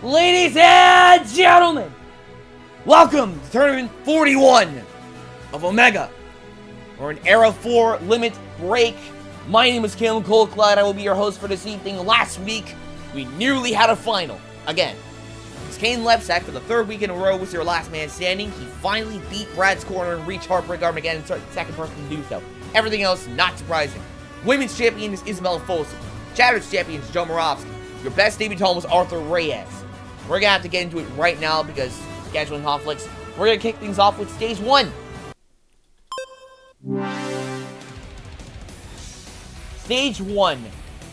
Ladies and gentlemen, welcome to Tournament 41 of Omega. We're in Era 4 Limit Break. My name is Kaden Lebsack. I will be your host for this evening. Last week, we nearly had a final. Again, it's Kaden Lebsack for the third week in a row was your last man standing. He finally beat Brad's corner and reached Heartbreak Armageddon, second person to do so. Everything else, not surprising. Women's champion is Isabella Folsom. Chatter's champion is Joe Moravsky. Your best debutant was Arthur Reyes. We're going to have to get into it right now because scheduling conflicts. We're going to kick things off with Stage 1. Stage 1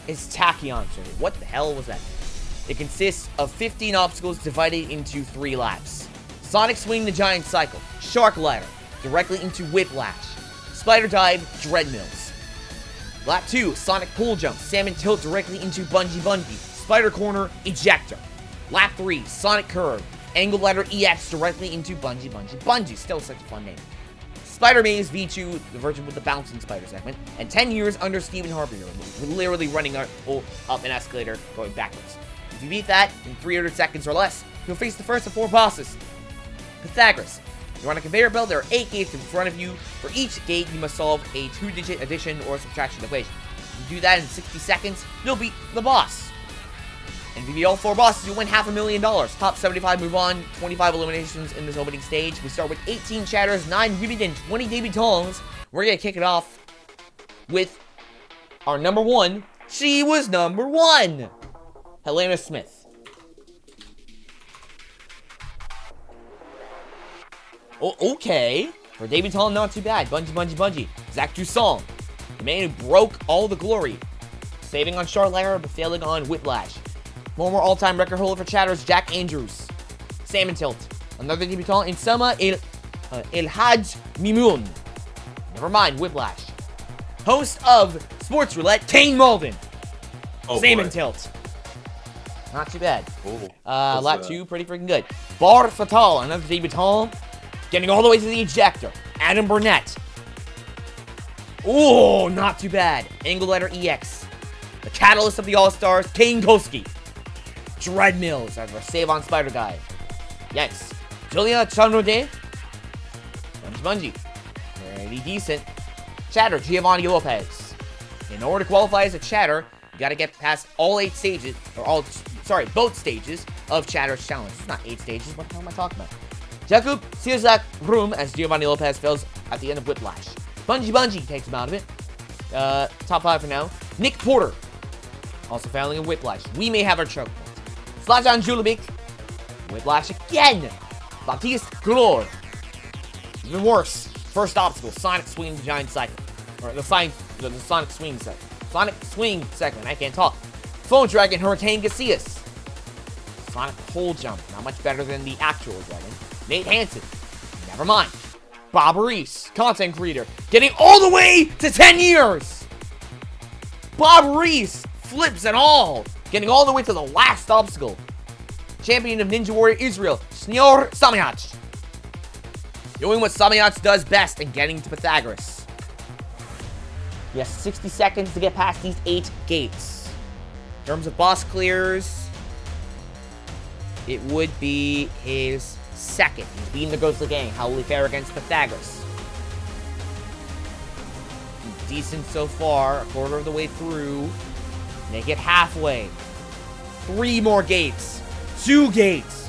is Tachyon Circuit. What the hell was that? It consists of 15 obstacles divided into 3 laps. Sonic Swing the Giant Cycle, Shark Ladder, directly into Whiplash, Spider Dive, Dreadmills. Lap 2, Sonic Pull Jump, Salmon Tilt directly into Bungee, Spider Corner, Ejector. Lap 3, Sonic Curve, Angle Ladder EX directly into Bungee. Still such a fun name. Spider Maze V2, the version with the bouncing spider segment, and 10 years under Stephen Harper. We're literally running up an escalator going backwards. If you beat that in 300 seconds or less, you'll face the first of 4 bosses. Pythagoras. You're on a conveyor belt, there are 8 gates in front of you. For each gate, you must solve a 2-digit addition or subtraction equation. If you do that in 60 seconds, you'll beat the boss. And if you beat all 4 bosses, you'll win $500,000. Top 75 move on, 25 eliminations in this opening stage. We start with 18 chatters, 9 women, and 20 debutants. We're going to kick it off with our number 1. She was number 1. Helena Smith. Oh, okay. For debutant, not too bad. Bungee. Zach Dusson, the man who broke all the glory. Saving on Shark Ladder, but failing on Whiplash. Former all-time record holder for chatters, Jack Andrews. Salmon Tilt. Another debutant in Selma El Hajj Mimoun. Never mind, Whiplash. Host of Sports Roulette, Kane Malden. Salmon Tilt. Not too bad. Lap 2, pretty freaking good. Bar Fatal, another debutant. Getting all the way to the ejector. Adam Burnett. Oh, not too bad. Angle Letter EX. The catalyst of the All-Stars, Kane Koski. Dreadmills as our save on Spider Guy. Yikes. Julia Chanrode. Bungee. Pretty decent. Chatter, Giovanni Lopez. In order to qualify as a chatter, you gotta get past all 8 stages, both stages of Chatter's challenge. It's not 8 stages, what the hell am I talking about? Jakub Sirzak Room as Giovanni Lopez fails at the end of Whiplash. Bungee takes him out of it. Top 5 for now. Nick Porter. Also failing in Whiplash. We may have our choke point. Zlatan Julovic. Whiplash again. Baptiste Glor. Even worse. First obstacle, Sonic Swing Giant Cycle. Or the Sonic Swing segment. Sonic Swing segment. I can't talk. Phone Dragon Hurricane Casillas. Sonic Pole Jump. Not much better than the actual dragon. Nate Hansen. Never mind. Bob Reese. Content creator. Getting all the way to 10 years. Bob Reese. Flips and all. Getting all the way to the last obstacle. Champion of Ninja Warrior Israel. Snior Samyach. Doing what Samyach does best and getting to Pythagoras. He has 60 seconds to get past these 8 gates. In terms of boss clears, it would be his second. He's beating the Ghostly Gang. How will he fare against Pythagoras? Decent so far. A quarter of the way through. Make it halfway. 3 more gates. 2 gates.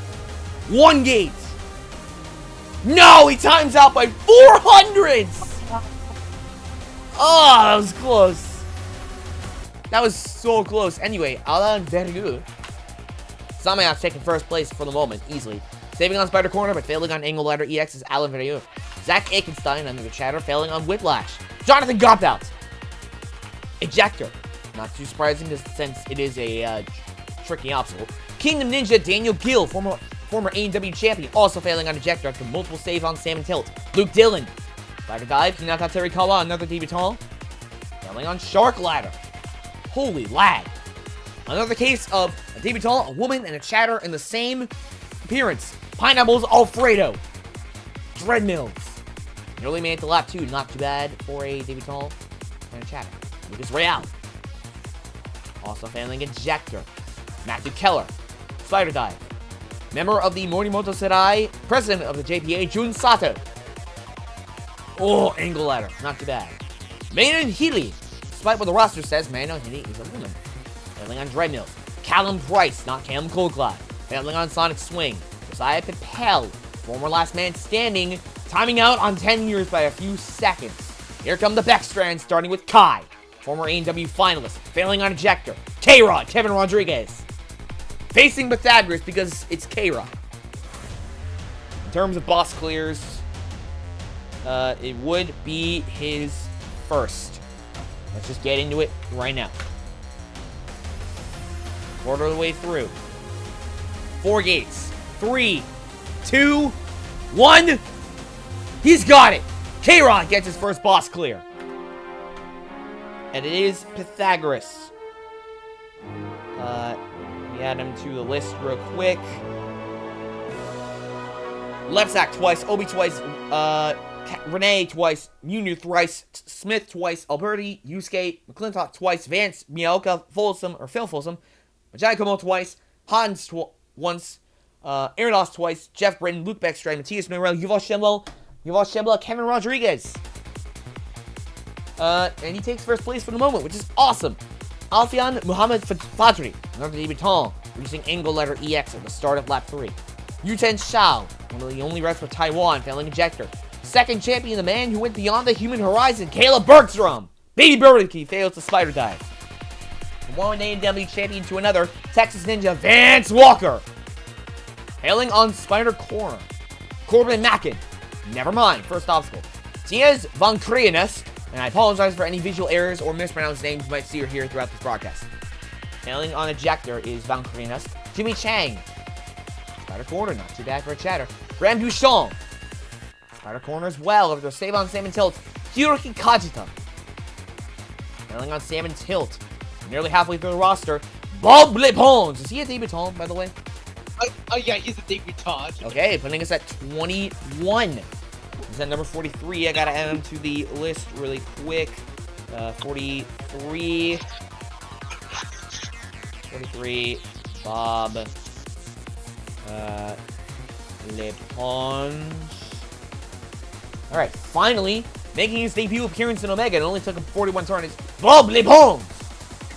1 gate. No, he times out by 400s. Oh, that was close. That was so close. Anyway, Alain Verrieux. Samyach taking first place for the moment, easily. Saving on Spider Corner, but failing on Angle Ladder EX is Alain Verrieux. Zach Akenstein under the chatter, failing on Whiplash. Jonathan Goptout. Ejector. Not too surprising since it is a tricky obstacle. Kingdom Ninja Daniel Gill, former AEW champion, also failing on Ejector after multiple saves on Salmon Tilt. Luke Dillon. Spider Dive, Hinata Terikawa, another debutant. Failing on Shark Ladder. Holy lag. Another case of a debutant, a woman, and a chatter in the same appearance. Pineapples Alfredo. Dreadmills. Nearly made it to lap 2, not too bad for a debutant and a chatter. Lucas Real. Also failing Ejector. Matthew Keller. Spider Dive. Member of the Morimoto Serai, president of the JPA, Jun Sato. Oh, angle ladder. Not too bad. Manon Healy. Despite what the roster says, Manon Healy is a woman. Failing on Dreadnoughts. Callum Price, not Callum Coldcloud. Failing on Sonic Swing. Josiah Patel, former last man standing, timing out on 10 years by a few seconds. Here come the Beckstrands, starting with Kai, former A&W finalist, failing on Ejector. K-Rod, Kevin Rodriguez. Facing Pythagoras because it's K-Rod. In terms of boss clears, it would be his first. Let's just get into it right now. Quarter of the way through. 4 gates. 3, 2, 1. He's got it. K-Rod gets his first boss clear. And it is Pythagoras. We add him to the list real quick. Lebsack twice, Obi twice, Renee twice, Munu thrice, Smith twice, Alberti, Yusuke, McClintock twice, Vance, Miyaoka, Folsom, or Phil Folsom, Giacomo twice, Hans once, Aaronos twice, Jeff Britton, Luke Beckstrand, Matthias Norell, Yuval Shembla, Kevin Rodriguez. And he takes first place for the moment, which is awesome. Alfian Muhammad Fadri, another debutant, reaching angle letter EX at the start of lap 3. Yuten Shao, one of the only refs for Taiwan, failing ejector. Second champion, the man who went beyond the human horizon, Caleb Bergstrom. Baby Birdie fails to spider dive. From one AEW champion to another, Texas Ninja Vance Walker. Failing on Spider Corner. Corbin Mackin. Never mind, first obstacle. Diaz Von Krienest, and I apologize for any visual errors or mispronounced names you might see or hear throughout this broadcast. Failing on ejector is Von Krienest. Jimmy Chang. Spider Corner, not too bad for a chatter. Graham Duchamp. Spider Corner as well, over to save on Salmon Tilt. Hiroki Kajita. Failing on Salmon Tilt. Nearly halfway through the roster. Bob Lepons. Is he a debutant, by the way? Oh yeah, he's a debutant. Okay, putting us at 21. He's at number 43. I gotta add him to the list really quick. 43. 43. Bob. Lepons. Alright, finally, making his debut appearance in Omega. It only took him 41 turns. Bob Lepons!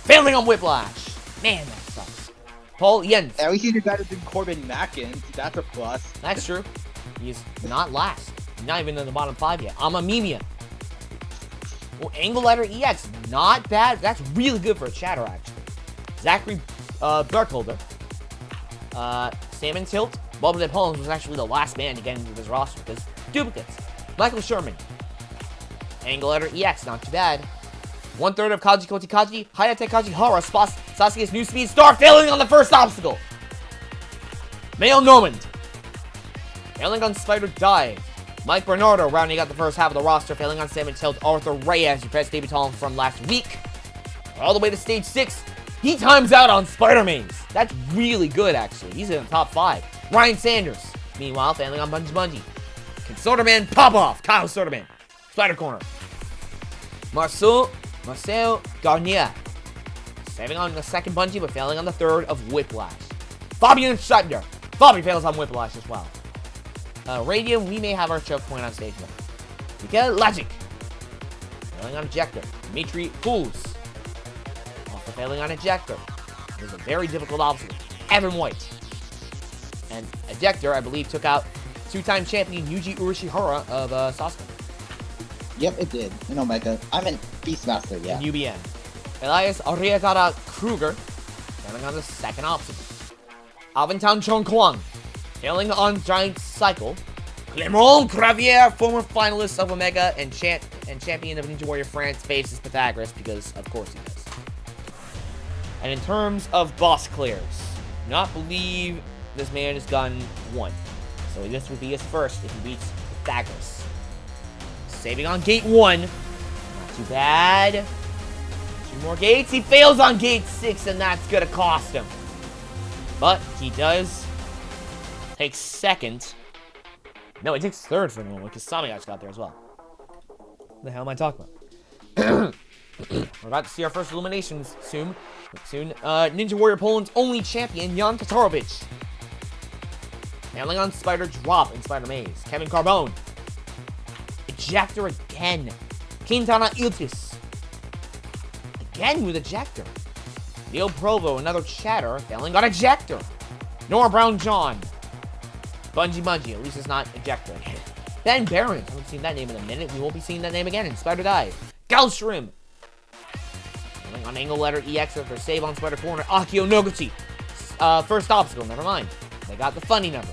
Failing on Whiplash. Man, that sucks. Paul Jens. At least he's better than Corbin Mackin. That's a plus. That's true. He's not last. He's not even in the bottom 5 yet. Amamimia. Well, angle letter EX. Not bad. That's really good for a chatter, actually. Zachary Burkholder. Salmon Tilt. Bob Lepons was actually the last man to get into this roster because duplicates. Michael Sherman. Angle letter EX. Not too bad. 1/3 of Kaji Kotikaji, Hayate Kajihara, Sasuke's new speed star, failing on the first obstacle. Mayo Normand. Failing on Spider Dive. Mike Bernardo rounding out the first half of the roster, failing on Salmon Tilt. Arthur Reyes, your best debutant from last week. All the way to stage 6. He times out on Spider Maze. That's really good, actually. He's in the top 5. Ryan Sanders. Meanwhile, failing on Bungie. Can Soderman pop off? Kyle Soderman. Spider Corner. Marcel Garnier. Saving on the second Bungie, but failing on the third of Whiplash. Fabian Scheibner. Bobby fails on Whiplash as well. Radium, we may have our choke point on stage 1. We get Logic. Failing on Ejector. Dimitri Fools. Also failing on Ejector. It was a very difficult obstacle. Evan White. And Ejector, I believe, took out 2-time champion Yuji Urishihara of Sasuke. Yep, it did. In Omega. I meant Beastmaster, yeah. And UBN. Elias Ariagata Kruger. Failing on the second obstacle. Alvintown Chong Kwang. Failing on Giant Cycle. Clement Cravier, former finalist of Omega and champion of Ninja Warrior France, faces Pythagoras because, of course, he does. And in terms of boss clears, do not believe this man has gotten 1. So this would be his first if he beats Pythagoras. Saving on gate 1. Not too bad. 2 more gates. He fails on gate 6, and that's going to cost him. But he does take second. No, he takes third for the moment because Samiyak's got there as well. What the hell am I talking about? We're about to see our first eliminations soon. Ninja Warrior Poland's only champion, Jan Tatarovic. Failing on Spider Drop in Spider Maze. Kevin Carbone. Ejector again. Quintana Iltis. Again with Ejector. Neil Provo, another chatter. Failing on Ejector. Nora Brown John. Bungie, at least it's not Ejector. Ben Barons, I haven't seen that name in a minute. We won't be seeing that name again in Spider Die. Galshrim. On Angle Letter EX after save on Spider Corner. Akio Noguchi. First obstacle, never mind. They got the funny number.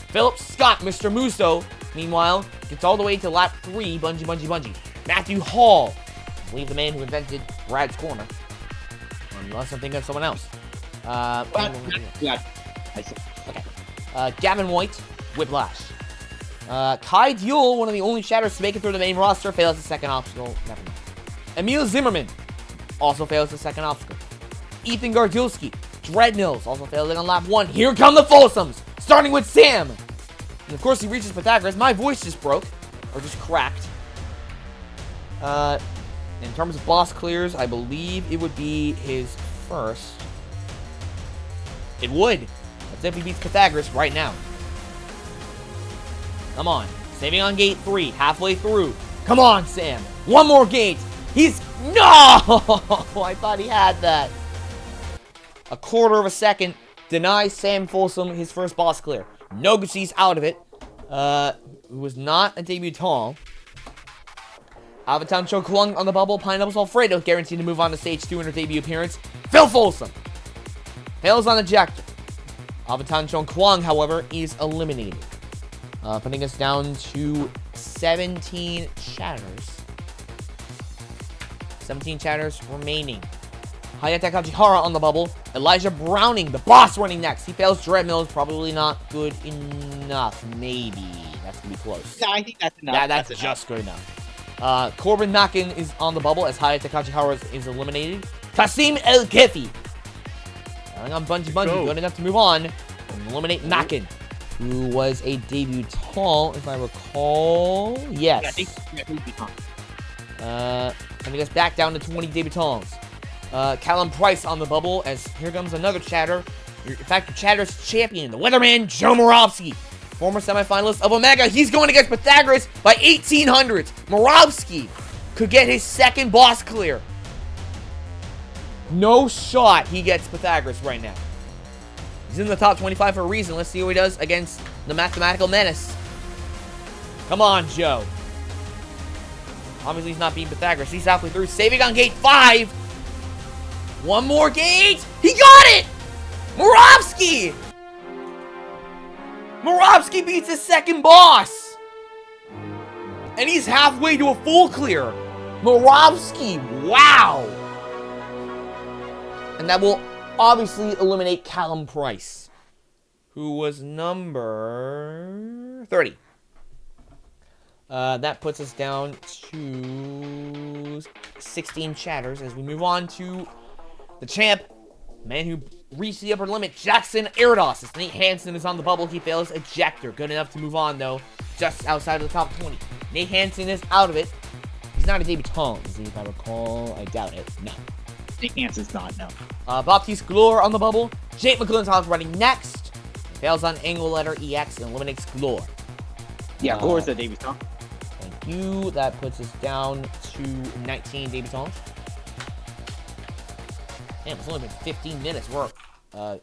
Philip Scott, Mr. Musso, meanwhile, gets all the way to lap 3. Bungie. Matthew Hall. I believe the man who invented Brad's Corner. Unless I'm thinking of someone else. Yeah. I see. Okay. Gavin White, Whiplash. Kai Duel, one of the only shatters to make it through the main roster, fails the second obstacle. Never mind. Emil Zimmerman also fails the second obstacle. Ethan Gardulski, Dread Mills, also failing on lap 1. Here come the Folsoms, starting with Sam. And of course, he reaches Pythagoras. My voice just broke, or just cracked. In terms of boss clears, I believe it would be his first. It would. Let's see if he beats Pythagoras right now. Come on. Saving on gate 3. Halfway through. Come on, Sam. One more gate. He's... No! I thought he had that. A quarter of a second. Denies Sam Folsom his first boss clear. Noguchi's out of it. Who was not a debutant. Avatar Cho Kwang on the bubble. Pineapples Alfredo guaranteed to move on to stage 2 in her debut appearance. Phil Folsom fails on ejector. Avatar Cho Kwang, however, is eliminated. Putting us down to 17 chatters. 17 chatters remaining. Hayate Kajihara on the bubble. Elijah Browning, the boss, running next. He fails Dread Mills. Probably not good enough. Maybe. That's going to be close. No, I think that's enough. Yeah, that's just good enough. Corbin Mackin is on the bubble as Hayate Kajihara is eliminated. Kasim El Kifi. On Bungie, good enough to move on and eliminate Mackin, who was a debutant, if I recall. Yes. Putting us back down to 20 debutants. Callum Price on the bubble as here comes another chatter. In fact, the chatter's champion, the Weatherman, Joe Moravsky. Former semifinalist of Omega. He's going against Pythagoras by 1800s. Moravsky could get his second boss clear. No shot he gets Pythagoras right now. He's in the top 25 for a reason. Let's see what he does against the Mathematical Menace. Come on, Joe. Obviously, he's not beating Pythagoras. He's halfway through. Saving on gate 5. One more gate. He got it! Moravsky! Moravsky beats his second boss. And he's halfway to a full clear. Moravsky, wow. And that will obviously eliminate Callum Price, who was number 30. That puts us down to 16 chatters as we move on to the champ, man who reached the upper limit, Jackson Eridos. As Nate Hansen is on the bubble, he fails ejector. Good enough to move on, though, just outside of the top 20. Nate Hansen is out of it. He's not a debutant, is he, if I recall? I doubt it. No. Nate Hansen's not, no. Baptiste Glore on the bubble. Jake McClintock running next. Fails on angle letter EX and eliminates Glore. Yeah, Glore's a debutant. Thank you. That puts us down to 19 debutants. Damn, it's only been 15 minutes. We're 80%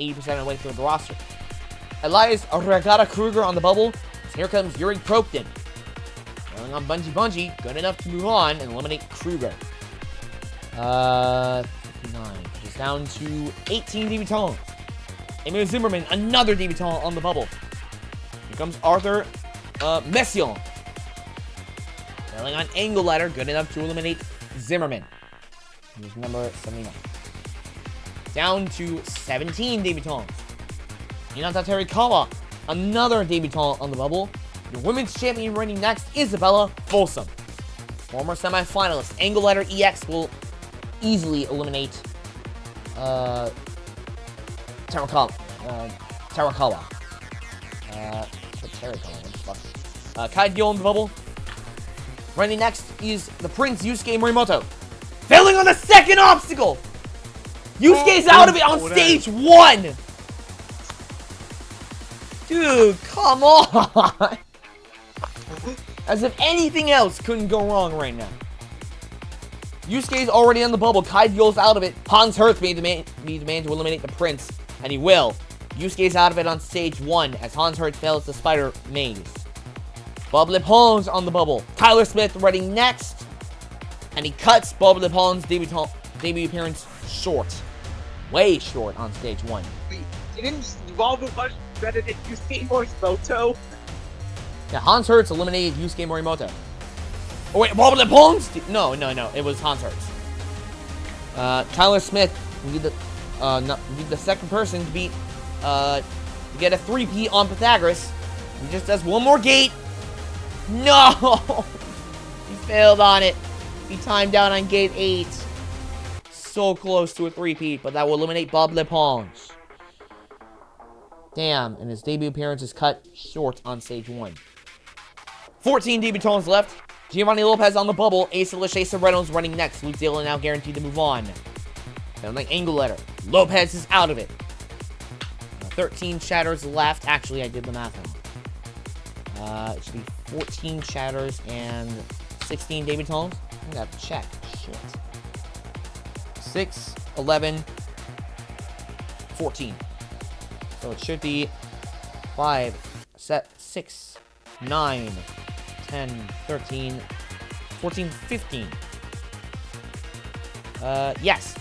of the way through the roster. Elias Regata Kruger on the bubble. So here comes Yuri Propton. Going on Bungie. Good enough to move on and eliminate Kruger. 59. Just down to 18 debutants. Emil Zimmerman, another debutant on the bubble. Here comes Arthur Messiaen. Failing on angle ladder. Good enough to eliminate Zimmerman. He's number 79. Down to 17 debutants. Hinata Terikawa, another debutant on the bubble. Your women's champion running next, Isabella Folsom. Former semifinalist, angle letter EX will easily eliminate Terakawa. Kai Gyo on the bubble. Running next is the Prince Yusuke Morimoto. Failing on the second obstacle! Yusuke's out of it on stage 1! Dude, come on! As if anything else couldn't go wrong right now. Yusuke's already on the bubble. Kai goes out of it. Hans Hertz made the man to eliminate the Prince, and he will. Yusuke's out of it on stage 1 as Hans Hertz fails the Spider Maze. Bob Lepong's on the bubble. Tyler Smith ready next, and he cuts Bob Lepong's debut appearance short. Way short on stage 1. Wait, didn't Bob much better than Yusuke Morimoto? Yeah, Hans Hertz eliminated Yusuke Morimoto. Oh wait, Bob Lepong's? No, it was Hans Hertz. Tyler Smith need the second person to beat to get a 3P on Pythagoras. He just does one more gate. No! He failed on it. He timed out on gate 8. So close to a 3P, but that will eliminate Bob Lepong's. Damn, and his debut appearance is cut short on stage 1. 14 debutants left. Giovanni Lopez on the bubble. Asa Lachesa Reynolds running next. Luke Dillon now guaranteed to move on. Sound like angle letter. Lopez is out of it. 13 shatters left. Actually, I did the math wrong. It should be 14 shatters and 16 debutants. I gotta check. Shit. 6, 11, 14. So it should be 5, 6, 9, 10, 13, 14, 15. Yes.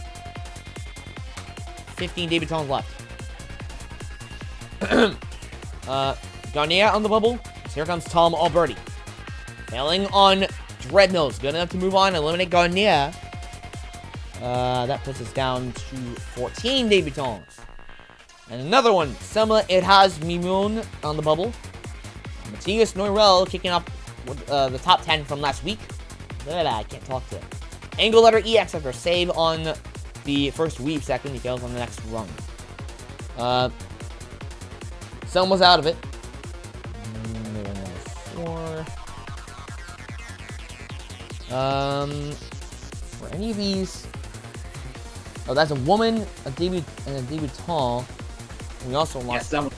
15 debutants left. Garnier on the bubble. So here comes Tom Alberti. Failing on Dreadnoughts. Good enough to move on and eliminate Garnier. That puts us down to 14 debutants. And another one. Selma It-Has Mimoun on the bubble. Matthias Noirel kicking off the top 10 from last week. I can't talk to it. Angle letter EX after save on the first weep second. He fails on the next run. Selma's out of it. Number 4. For any of these... Oh, that's a woman, a debut, and a debutant. We also lost 2.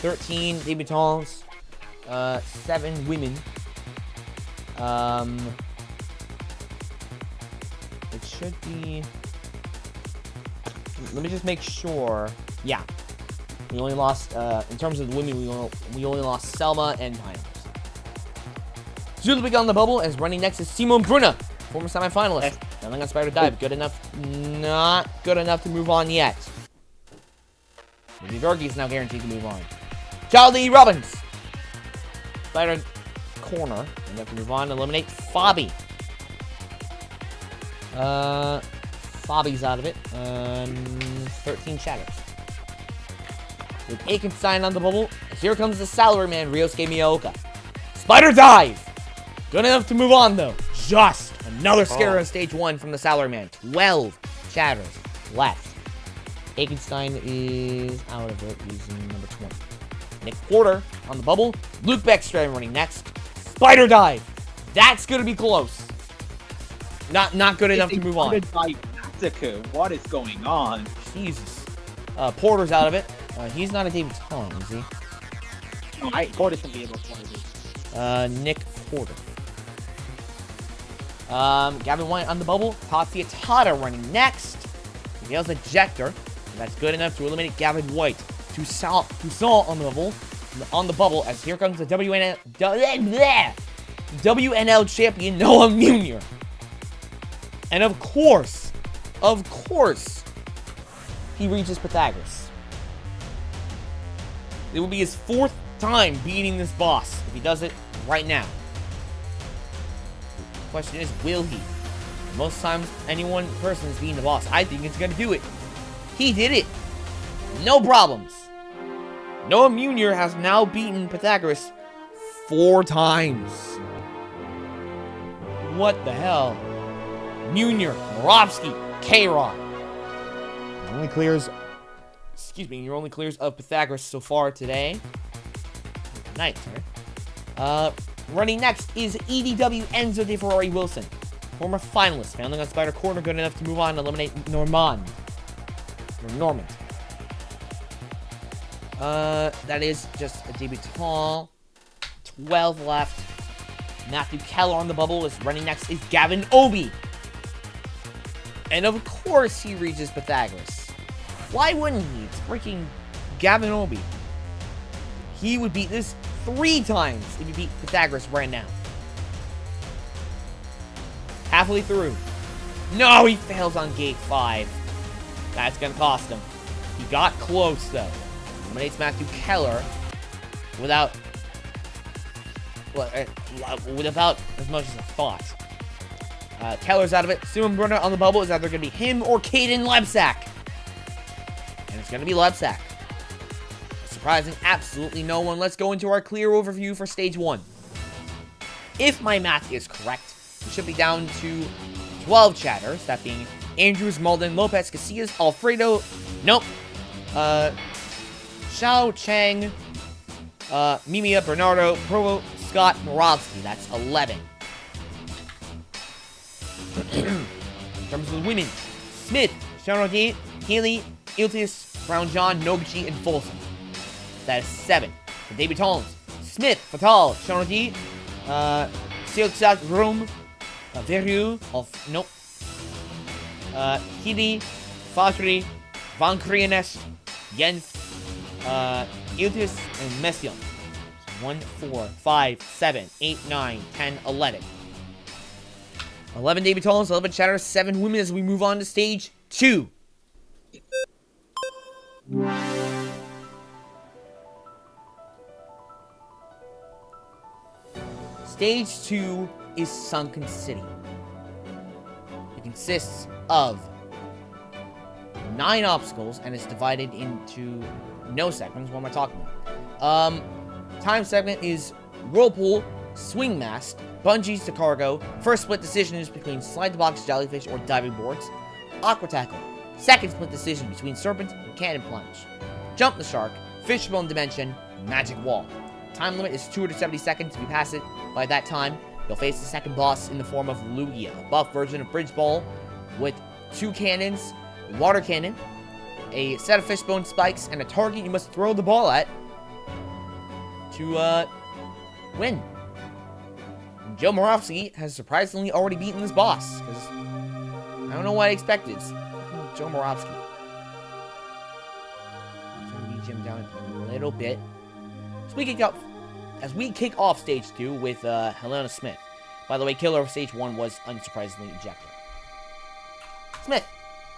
13 debutants, 7 women. It should be... Let me just make sure. Yeah. We only lost, in terms of the women, we only lost Selma and Pineapples. Zulubik on the bubble, as running next is Simon Brunner, former semifinalist. Failing on Spider Dive. Good enough. Not good enough to move on yet. Vergi is now guaranteed to move on. Charlie Robbins. Spider corner. And have to move on and eliminate Fabi. Fabi's out of it. 13 shatters. With Aikenstein on the bubble. Here comes the salaryman, Ryosuke Miyaoka. Spider Dive! Good enough to move on, though. Just another scare on stage 1 from the salaryman. 12 shatters left. Aikenstein is out of it using number 20. Nick Porter on the bubble. Luke Beckstrom running next. Spider Dive! That's going to be close. Not good enough to move on. What is going on? Jesus. Porter's out of it. He's not a debutant, is he? No, Porter can be able to play this. Nick Porter. Gavin White on the bubble. Tatsuya Tada running next. He fails ejector. That's good enough to eliminate Gavin White. Toussaint on the bubble, as here comes the WNL champion Noah Munier. And of course, he reaches Pythagoras. It will be his 4th time beating this boss if he does it right now. The question is, will he? Most times, person is beating the boss. I think it's gonna do it. He did it. No problems. Noah Munier has now beaten Pythagoras 4 times. What the hell? Munier, Morovsky, K-Rod. Your only clears of Pythagoras so far today. Nice, sir. Running next is EDW Enzo De Ferrari Wilson. Former finalist, failing on Spider Corner, good enough to move on and eliminate Normand. Normand. That is just a debutant. 12 left. Matthew Keller on the bubble is running next is Gavin Obi. And of course he reaches Pythagoras. Why wouldn't he? It's freaking Gavin Obi. He would beat this 3 times if he beat Pythagoras right now. Halfway through. No, he fails on gate 5. That's gonna cost him. He got close though. Eliminates Matthew Keller without as much as a thought. Keller's out of it. Suman Brunner on the bubble is either going to be him or Kaden Lebsack. And it's going to be Lebsack. Surprising absolutely no one. Let's go into our clear overview for stage 1. If my math is correct, we should be down to 12 chatters. That being Andrews, Malden, Lopez, Casillas, Alfredo. Nope. Xiao, Chang, Mimia, Bernardo, Provo, Scott, Moravsky. That's 11. In terms of the women, Smith, Sharonade, Haley, Iltis, Brown John, Noguchi, and Folsom. That is 7. The debutants, Smith, Fatal, Sharonade, Silksak, Rum, Veru, nope. Hidi, Fatri, Van Krianes, Jens, Iltis, and Mession. 1, 4, 5, 7, 8, 9, 10, 11. 11 debutants, 11 chatters, 7 women as we move on to stage 2. Stage 2 is Sunken City. It consists of 9 obstacles and is divided into no segments. What am I talking about? Time segment is Whirlpool, Swing Mast, Bungees to Cargo. First split decision is between Slide the Box, Jellyfish, or Diving Boards. Aqua Tackle. Second split decision between Serpent and Cannon Plunge. Jump the Shark, Fishbone Dimension, Magic Wall. Time limit is 270 seconds. If you pass it by that time, you'll face the second boss in the form of Lugia, a buff version of Bridge Ball with 2 cannons, a water cannon, a set of fishbone spikes, and a target you must throw the ball at to win. Joe Moravsky has surprisingly already beaten this boss, because I don't know what I expected. It's Joe Moravsky. I'm going to beat him down a little bit. As we kick off stage 2 with Helena Smith. By the way, killer of stage 1 was unsurprisingly Ejector. Smith.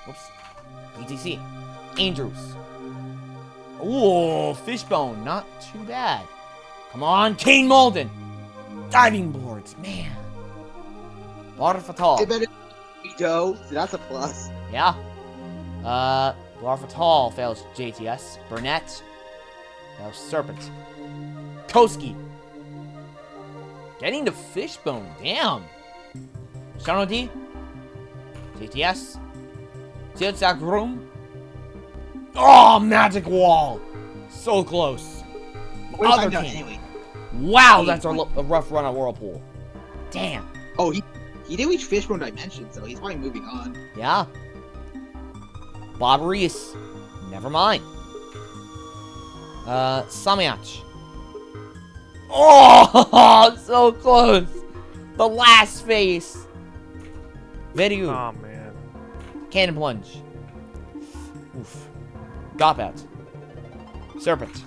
Whoops. BTC. Andrews. Ooh, Fishbone. Not too bad. Come on, Kane Malden. Diving Boards, man. Water Fatal. It better go, so that's a plus. Yeah. Water Fatal fails JTS. Burnett fails Serpent. Koski. Getting to Fishbone, damn. Shano D. JTS. Tiltzak Room. Oh, Magic Wall. So close. Other team. Anyway. Wow, that's a rough run on Whirlpool. Damn. Oh, he did reach Fishbone Dimension, so he's probably moving on. Yeah. Bob Reese. Never mind. Samyach. Oh, so close. The last face. Veru. Oh, man. Cannon Plunge. Oof. Gop Out. Serpent.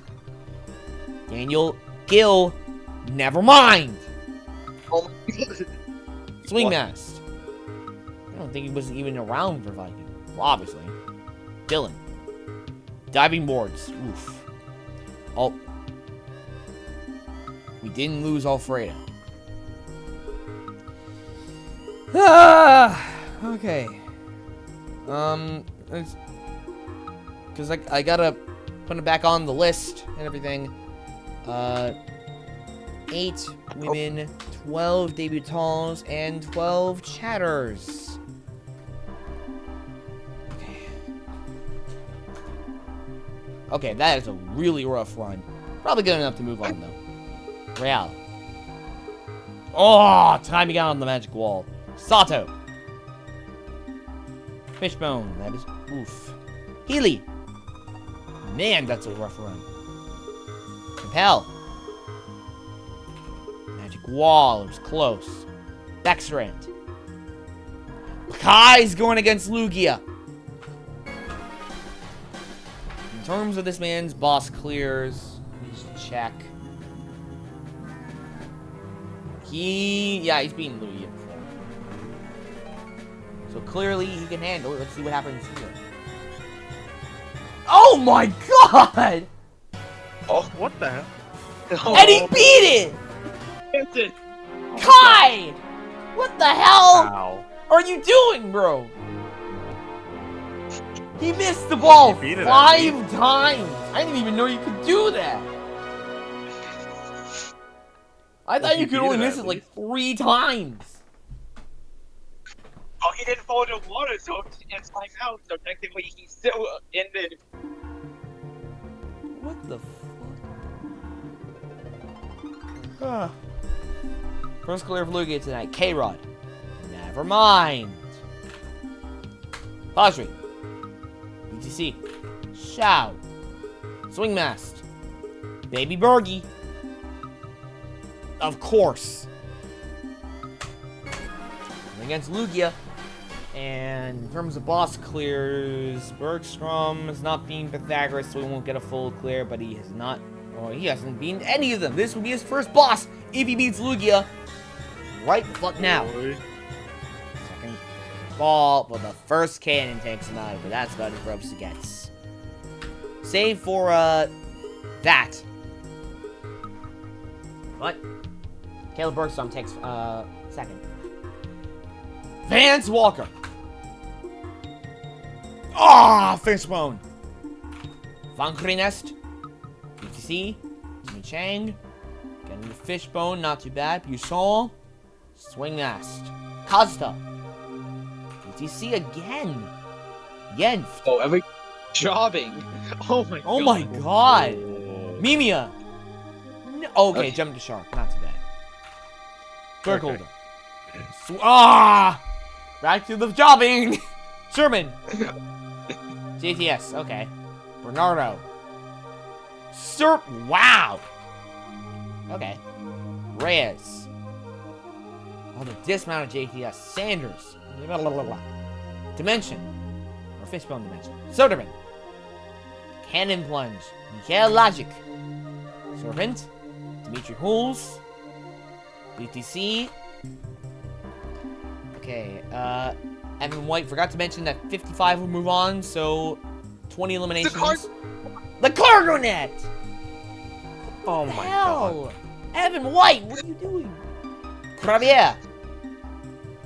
Daniel Gill. Never mind. Oh my god. Swing Mast. I don't think he was even around for Viking. Well, obviously. Dylan. Diving Boards. Oof. Oh. We didn't lose Alfredo. Okay. Because I gotta put it back on the list and everything. 8 women, 12 debutants, and 12 chatters. Okay, that is a really rough run. Probably good enough to move on, though. Real. Oh, timing out on the magic wall. Sato. Fishbone. That is oof. Healy. Man, that's a rough run. Compel. Magic Wall. It was close. Bexrand. Kai's going against Lugia. In terms of this man's boss clears, let me just check. Yeah, he's beaten Lugia before. So clearly he can handle it. Let's see what happens here. Oh my god! Oh, what the hell? And he beat it! It. Kai! What the hell Wow. are you doing, bro? He missed the ball He beat it, 5 times. I didn't even know you could do that. I thought you could only miss it like 3 times. Oh, he didn't fall into water, so it's time out. So technically, he still ended. What the fuck? First clear of Lugia tonight. K-Rod. Never mind. Padre. BTC. Shao. Swing Mast. Baby Bergie. Of course. Against Lugia. And in terms of boss clears, Bergstrom is not being Pythagoras, so he won't get a full clear, but he has not, or he hasn't beaten any of them. This will be his first boss if he beats Lugia right the fuck now. Second ball, but the first cannon takes him out, but that's about as ropes it gets. Save for, that. What? Caleb Bergstrom takes, second. Vance Walker. Ah, Fishbone. Von Nest. BTC. Jimmy Chang. Getting the Fishbone, not too bad. Buisson. Swing Nest. Costa. BTC again. Yenf. Oh, every jobbing. Oh my god. Oh my god. Mimia. No, okay, jump to Shark. Not too bad. Bergholder. Back to the jobbing. Sherman. JTS. Okay. Bernardo. Wow. Okay. Reyes. Oh, the dismount of JTS. Sanders. Blah, blah, blah, blah. Dimension. Or Fishbone Dimension. Soderman. Cannon Plunge. Mikhail Logic. Serpent. Dimitri Hools. BTC. Okay, Evan White, forgot to mention that 55 will move on, so 20 eliminations. The cargo net! Oh my god. Evan White, what are you doing? Gravier.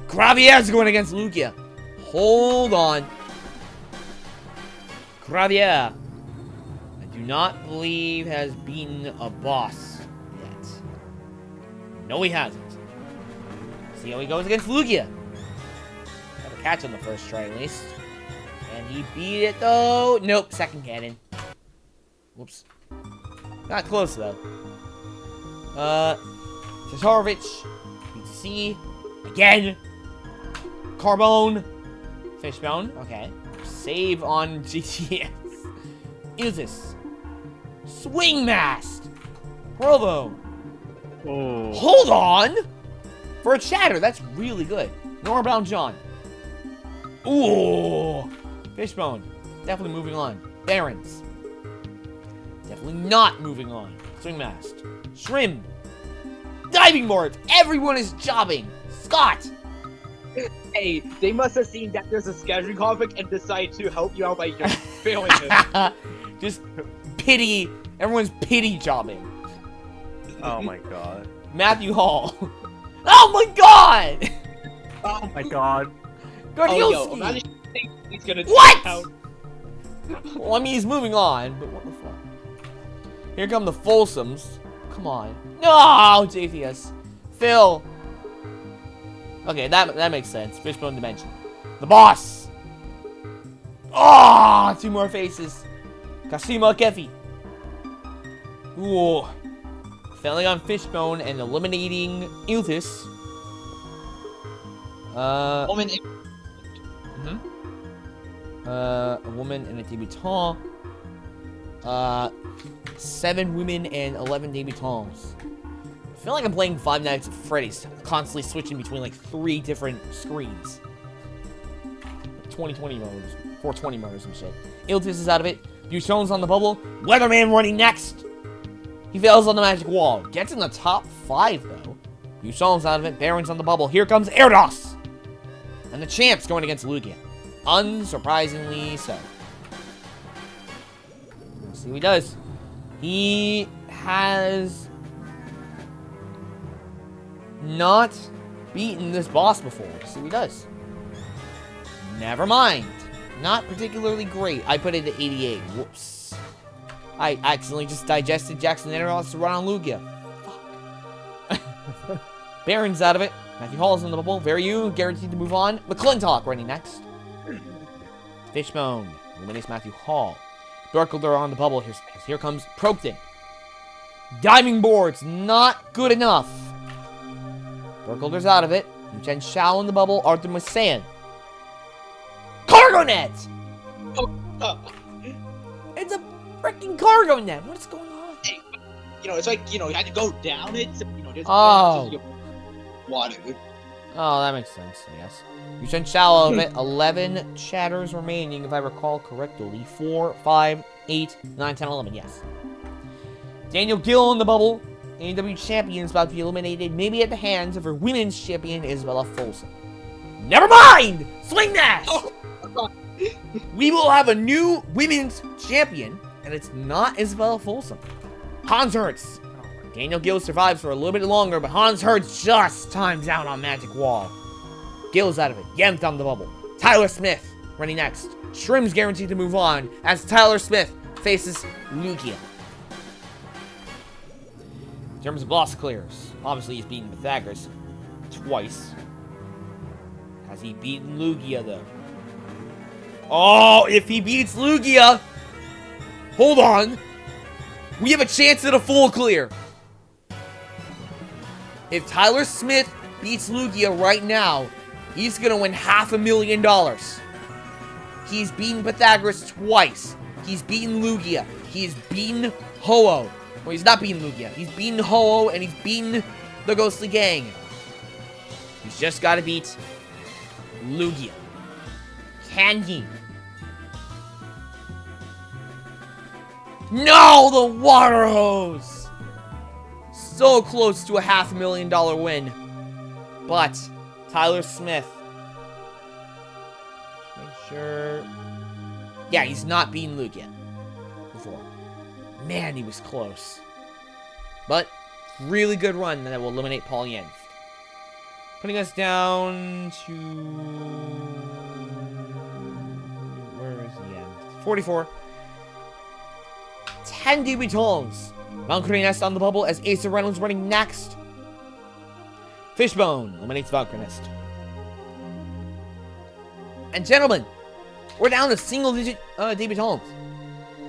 Gravier's going against Lugia. Hold on. Gravier, I do not believe has beaten a boss yet. No, he hasn't. See how he goes against Lugia. Got a catch on the first try at least. And he beat it though. Nope, second cannon. Whoops. Not close though. Tatarovich. BTC. Again. Carbone. Fishbone. Okay. Save on GTS. Iltis. Swing Mast. Provo. Oh. Hold on! For a chatter, that's really good. Norbound John. Ooh! Fishbone. Definitely moving on. Barons. Definitely not moving on. Swing Mast. Shrimp. Diving boards. Everyone is jobbing. Scott. Hey, they must have seen that there's a scheduling conflict and decided to help you out by just failing it. Just pity. Everyone's pity jobbing. Oh my god. Matthew Hall. Oh my god! Oh my god. Gordielski. He's gonna What? out. Well, I mean, he's moving on, but what the fuck? Here come the Folsoms. Come on. No, JTS. Phil. Okay, that makes sense. Fishbone Dimension. The boss. Oh, 2 more faces. Kasima Kefi. Ooh. Failing on Fishbone and eliminating Iltis. A woman and a debutant. 7 women and 11 debutantes. I feel like I'm playing Five Nights at Freddy's, constantly switching between like 3 different screens. 2020 mode, 420 mode or some shit. Iltis is out of it. Buchon's on the bubble. Weatherman running next. He fails on the magic wall. Gets in the top 5 though. Buchon's out of it. Baron's on the bubble. Here comes Erdos. And the champ's going against Lugia. Unsurprisingly so. Let's see what he does. He has not beaten this boss before. Let's see what he does. Never mind. Not particularly great. I put it at 88. Whoops. I accidentally just digested Jackson Erdos to run on Lugia. Fuck. Baron's out of it. Matthew Hall's on the bubble. Very you, guaranteed to move on. McClintock running next. Fishbone eliminates Matthew Hall. Darkholder on the bubble. Here comes Procton. Diving boards, not good enough. Darkholder's out of it. Chen Shao on the bubble. Arthur Masan. Cargo net! It's a freaking cargo net. What's going on? Hey, it's like, you had to go down it. So, just water. Oh, that makes sense, I guess. Chen Shao of it. 11 chatters remaining, if I recall correctly. 4, 5, 8, 9, 10, 11. Yes. Daniel Gill on the bubble. AEW champion is about to be eliminated, maybe at the hands of her women's champion, Isabella Folsom. Never mind! Swing that! Oh. We will have a new women's champion, and it's not Isabella Folsom. Hans Hertz. Daniel Gill survives for a little bit longer, but Hans Hertz just times out on Magic Wall. Gill's out of it. Yemth on the bubble. Tyler Smith running next. Shrim's guaranteed to move on as Tyler Smith faces Lugia. In terms of boss clears, obviously he's beaten Pythagoras twice. Has he beaten Lugia, though? Oh, if he beats Lugia... Hold on. We have a chance at a full clear. If Tyler Smith beats Lugia right now, he's going to win $500,000. He's beaten Pythagoras twice. He's beaten Lugia. He's beaten Ho-Oh. Well, he's not beaten Lugia. He's beaten Ho-Oh, and he's beaten the Ghostly Gang. He's just got to beat Lugia. Can he? No, the water hose! So close to a $500,000 win. But, Tyler Smith. Make sure. Yeah, he's not beaten Lugia before. Man, he was close. But, really good run that will eliminate Paul Yenf. Putting us down to... Where is the end? 44. 10 debutants. Valkyrie Nest on the bubble as Asa Reynolds running next. Fishbone eliminates Valkyrie Nest. And gentlemen, we're down to single-digit debutants.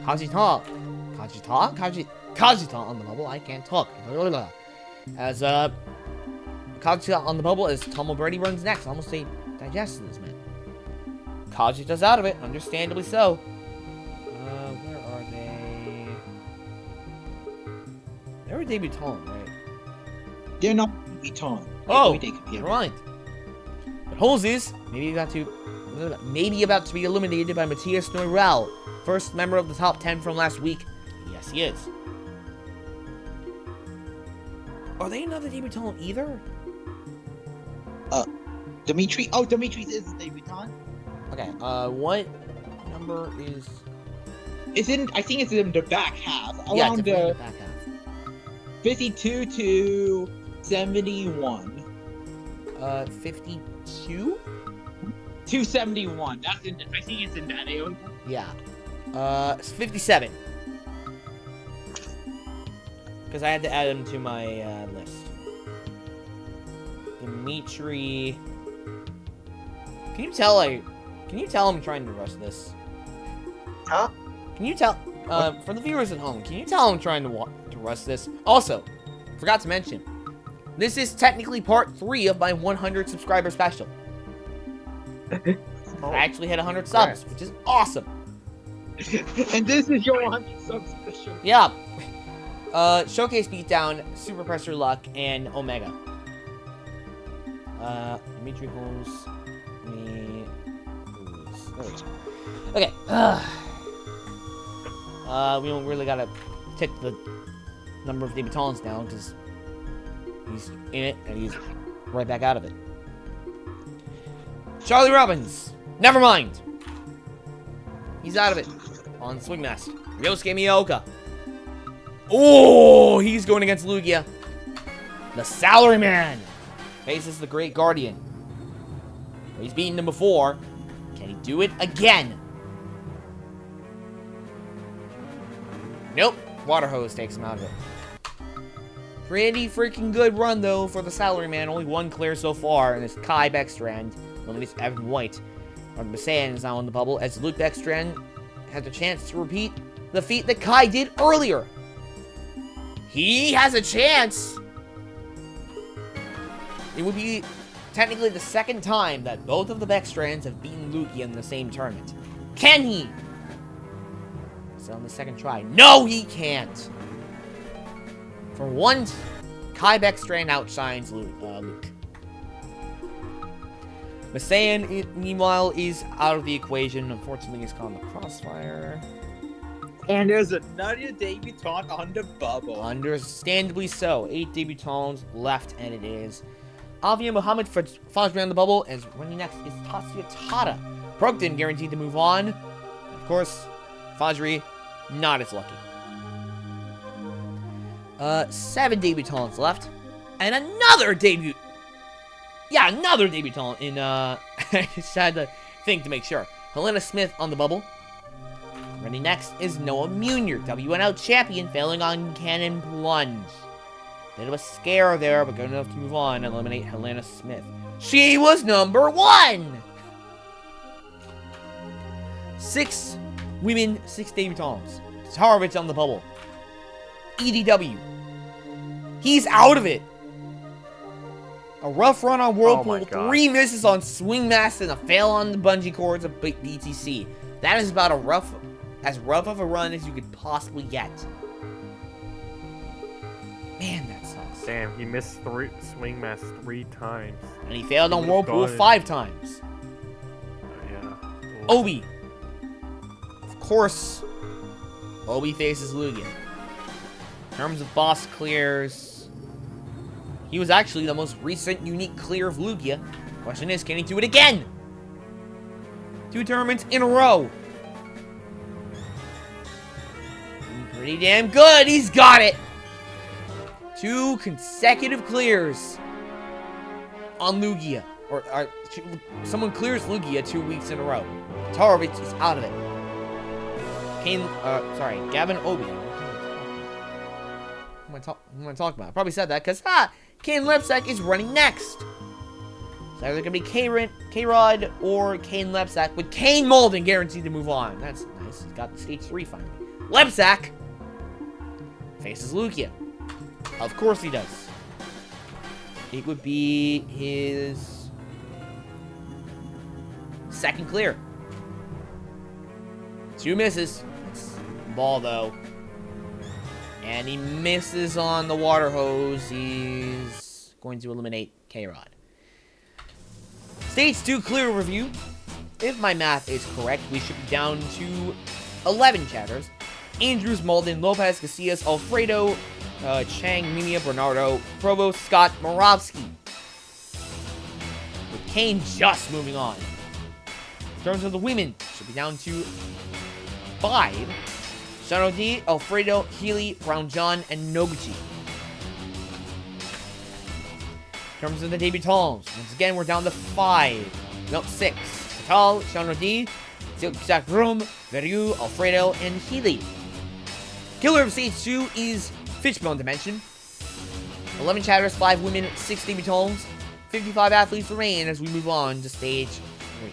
Kajita on the bubble. I can't talk. As Kajita on the bubble as Tomo Brady runs next. Almost a digested this man. Kajita's out of it, understandably so. Where are they? They're a debutant, right? They're not debutant. Oh, they could be never mind. But Holzies, maybe about to be eliminated by Matthias Neurel, first member of the top 10 from last week. Yes, he is. Are they another debutant either? Dimitri. Oh, Dimitri's is a debutant. Okay. What number is? It's in. I think it's in the back half. Yeah, Around it's in the the back half. 52 to 71. 52? 271. That's in. I think it's in that area. Yeah. It's 57. Because I had to add him to my list. Dimitri. Can you tell I'm trying to rush this? Huh? Can you tell, for the viewers at home, can you tell I'm trying to rush this? Also, forgot to mention, this is technically part 3 of my 100 subscriber special. I actually hit 100 subs, which is awesome. And this is your 100 subs special. Yeah. Showcase Beatdown, Super Pressure Luck, and Omega. Dimitri Holmes. Okay. We don't really gotta tick the number of debutants now, because he's in it, and he's right back out of it. Charlie Robbins. Never mind. He's out of it. On Swingmaster. Ryosuke Miyoka. Oh, he's going against Lugia. The Salaryman faces the Great Guardian. He's beaten him before. Can he do it again? Nope. Water Hose takes him out of it. Pretty freaking good run, though, for the Salaryman. Only one clear so far, and it's Kai Beckstrand. Eliminates Evan White. The Saiyan is now on the bubble, as Luke Beckstrand has a chance to repeat the feat that Kai did earlier. He has a chance. It would be technically the second time that both of the Beckstrands have beaten Lugia in the same tournament. Can he? So on the second try. No, he can't. For once, Kai Beckstrand outshines Luke. Masayan, meanwhile, is out of the equation. Unfortunately, he's caught in the crossfire. And there's another debutante on the bubble. Understandably so. 8 debutants left, and it is Avia Muhammad for Fajri on the bubble, as running next is Tatsuya Tada. Brogdon guaranteed to move on. Of course, Fajri not as lucky. 7 debutants left, and another debut. Yeah, another debutant in, I just had to think to make sure. Helena Smith on the bubble. Running next is Noah Munier, WNL champion, failing on Cannon Plunge. Bit of a scare there, but good enough to move on and eliminate Helena Smith. She was number 1! 6 women, 6 debutantes. Tarovich on the bubble. EDW. He's out of it. A rough run on Whirlpool, 3 misses on Swing Master, and a fail on the bungee cords of BTC. That is about as rough of a run as you could possibly get. Man, that sucks. Damn, he missed Swing Master 3 times. And he failed on Whirlpool 5 times. Yeah. Obi. Of course, Obi faces Lugia. In terms of boss clears, he was actually the most recent unique clear of Lugia. Question is, can he do it again? 2 tournaments in a row. Pretty damn good. He's got it. 2 consecutive clears on Lugia. Or someone clears Lugia 2 weeks in a row. Tarovich is out of it. Gavin Obi. What am I talking about? I probably said that because, Kaden Lebsack is running next. It's either going to be K-Rod or Kaden Lebsack, with Kane Malden guaranteed to move on. That's nice. He's got the stage 3 finally. Lebsack faces Lugia. Of course he does. It would be his second clear. 2 misses. That's ball, though. And he misses on the water hose. He's going to eliminate K-Rod. Stage 2 clear review. If my math is correct, we should be down to 11 chatters. Andrews, Malden, Lopez, Casillas, Alfredo, Chang, Mimia, Bernardo, Provo, Scott, Moravsky. With Kane just moving on. In terms of the women, should be down to 5. Shano D, Alfredo, Healy, Brown John, and Noguchi. In terms of the debutants, once again, we're down to 5. No, 6. Fatal, Shano D, Zach Room, Veru, Alfredo, and Healy. Killer of Stage 2 is Fishbone Dimension. 11 chatters, 5 women, 6 debutants. 55 athletes remain as we move on to Stage 3.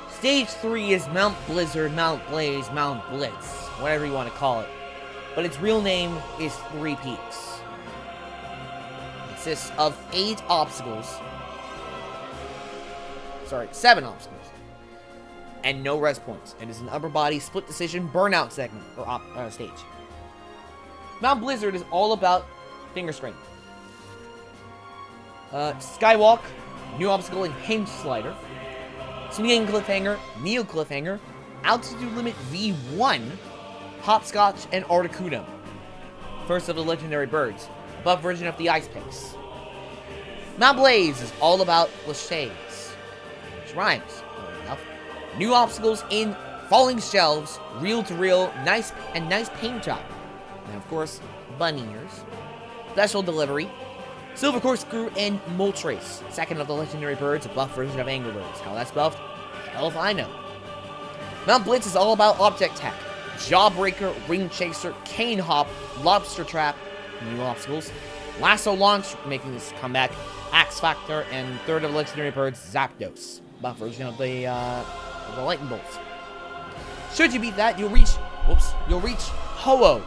Stage 3 is Mount Blizzard, Mount Blaze, Mount Blitz. whatever you want to call it. But its real name is Three Peaks. It consists of 8 obstacles. Sorry, 7 obstacles. And no rest points. It is an upper body split decision burnout segment, or stage. Mount Blizzard is all about finger strain. Skywalk, new obstacle and hinge slider. Swinging cliffhanger, Neo cliffhanger, altitude limit V1, hopscotch, and Articuno. First of the legendary birds, above version of the ice picks. Mount Blaze is all about cliches, which rhymes, funny enough. New obstacles in falling shelves, reel-to-reel, nice paint job. And of course, bunny ears. Special delivery. Silver Corkscrew and Moltres, second of the legendary birds, a buff version of Angry Birds. How that's buffed? Hell if I know. Mount Blitz is all about object tech. Jawbreaker, Ring Chaser, Cane Hop, Lobster Trap, new obstacles. Lasso Launch, making this comeback. Axe Factor, and third of the legendary birds, Zapdos, buff version of the lightning bolts. Should you beat that, you'll reach Ho-Oh,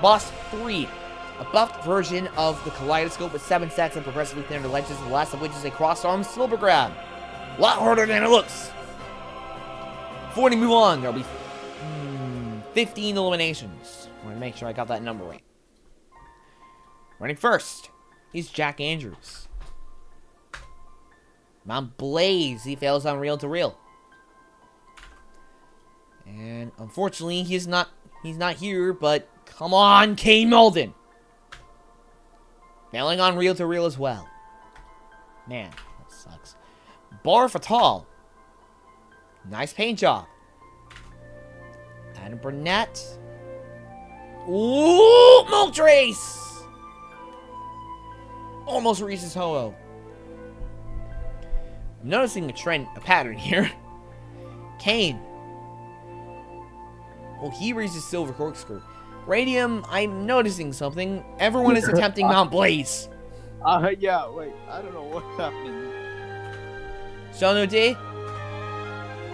boss 3, a buffed version of the Kaleidoscope with 7 sets of progressively thinner ledges, the last of which is a cross-arm silver grab. A lot harder than it looks. Before we move on, there'll be 15 eliminations. I want to make sure I got that number right. Running first, he's Jack Andrews. Mount Blaze, he fails on reel-to-reel. And unfortunately, he's not here, but come on, Kane Malden. Failing on reel-to-reel as well. Man, that sucks. Bar Fatal. Nice paint job. Adam Burnett. Ooh, Moltres! Almost reaches Ho-Oh. I'm noticing a pattern here. Kane. Oh, he reaches Silver Corkscrew. Radium, I'm noticing something. Everyone is attempting Mount Blaze. Yeah, wait, I don't know what's happening. Shano D?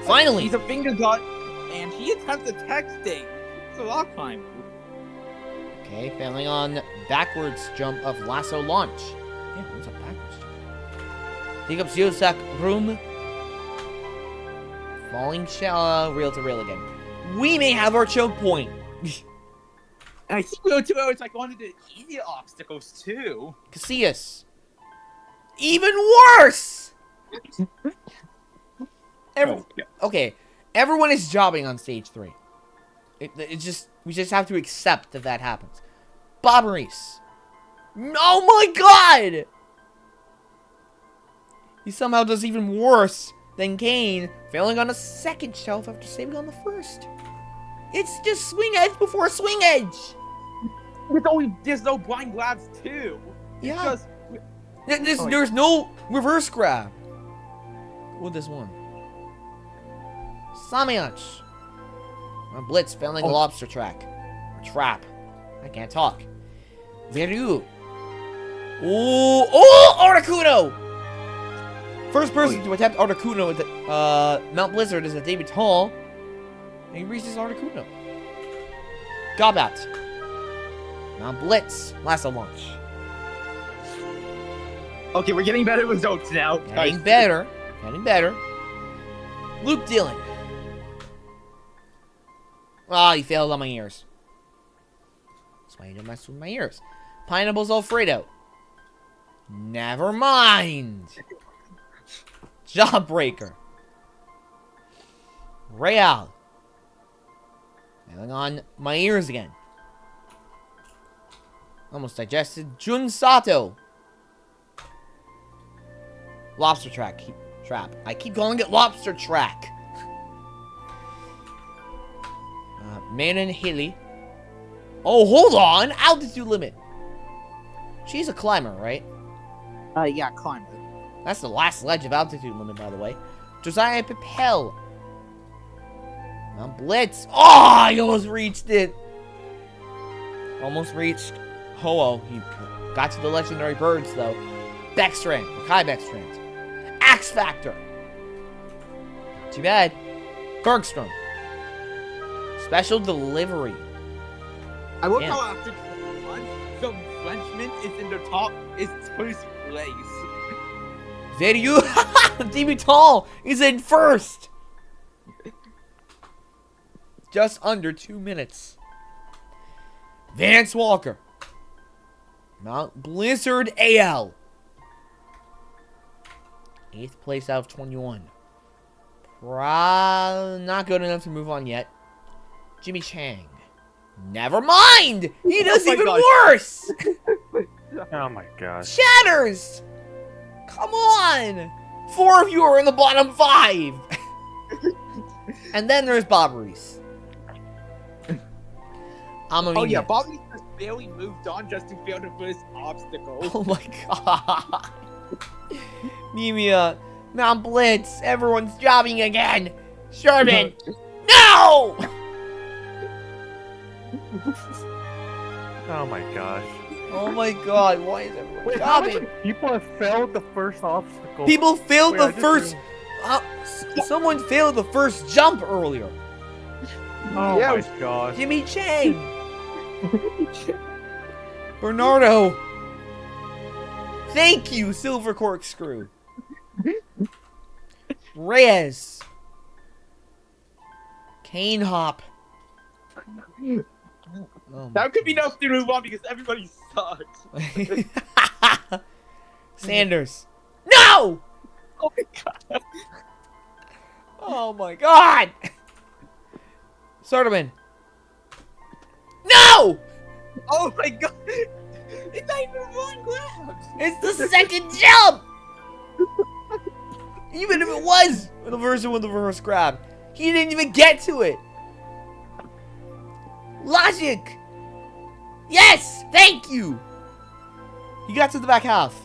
Finally! He's a finger god, and he attempts a texting. So I'll climb. Okay, failing on backwards jump of Lasso Launch. Yeah, what's a backwards jump? Pick up Geosack Room. Falling shell, reel-to-reel again. We may have our choke point. I think we go 2 hours like one of the easy obstacles too. Casillas. Even worse! Okay, everyone is jobbing on stage 3. We just have to accept that happens. Bob Reese. Oh my god! He somehow does even worse than Kane, failing on a second shelf after saving on the first. It's just swing edge before swing edge. There's no blind grabs too. Yeah. There's no reverse grab. With this one. Samiach. Blitz failing a lobster trap. I can't talk. Veru. Oh, Articuno! First person to attempt Articuno at Mount Blizzard is David Hall. And he reaches Articuno. Gobat. Mount Blitz. Lasso Launch. Okay, we're getting better results now. Getting better. Getting better. Loop Dylan. Ah, he failed on my ears. That's why you don't mess with my ears. Pineapples Alfredo. Never mind. Jawbreaker. Real. Failing on my ears again. Almost digested. Jun Sato. Lobster Trap. I keep calling it Lobster Track. Manon Hilly. Oh, hold on! Altitude limit! She's a climber, right? Yeah, climber. That's the last ledge of altitude limit, by the way. Josiah Papel. Mount Blitz. Oh, I almost reached it! Almost reached Ho-Oh. He got to the legendary birds, though. Beckstrand. Kai Beckstrand. Axe Factor. Too bad. Bergstrom. Special delivery. I love Yeah. how after 2 months, the Frenchman is in the top, is first place. Video Debutant is in first. Just under 2 minutes. Vance Walker. Mount Blizzard AL. 8th place out of 21. Not good enough to move on yet. Jimmy Chang. Never mind! He does my even gosh. worse! Oh my gosh. Shatters! Come on! 4 of you are in the bottom 5! And then there's Bob Reese. Oh yeah, Bobby just barely moved on just to fail the first obstacle. Oh my god. Nemia. Mount Blitz. Everyone's jobbing again. Sherman. No! Oh my gosh. Oh my god. Why is everyone Wait, how many jobbing? people have failed the first obstacle? People failed Wait, I the just first... realized- someone failed the first jump earlier. Oh Yeah, my gosh. Jimmy Chang. Bernardo. Thank you, Silver Corkscrew. Reyes. Cane Hop. Oh That could be enough to move on because everybody sucks. my- Sanders. No! Oh my god. Oh my god! Soderman. No! Oh my god. It's not even one grab. It's the second jump! Even if it was the version with the reverse grab, he didn't even get to it. Logic! Yes! Thank you! He got to the back half.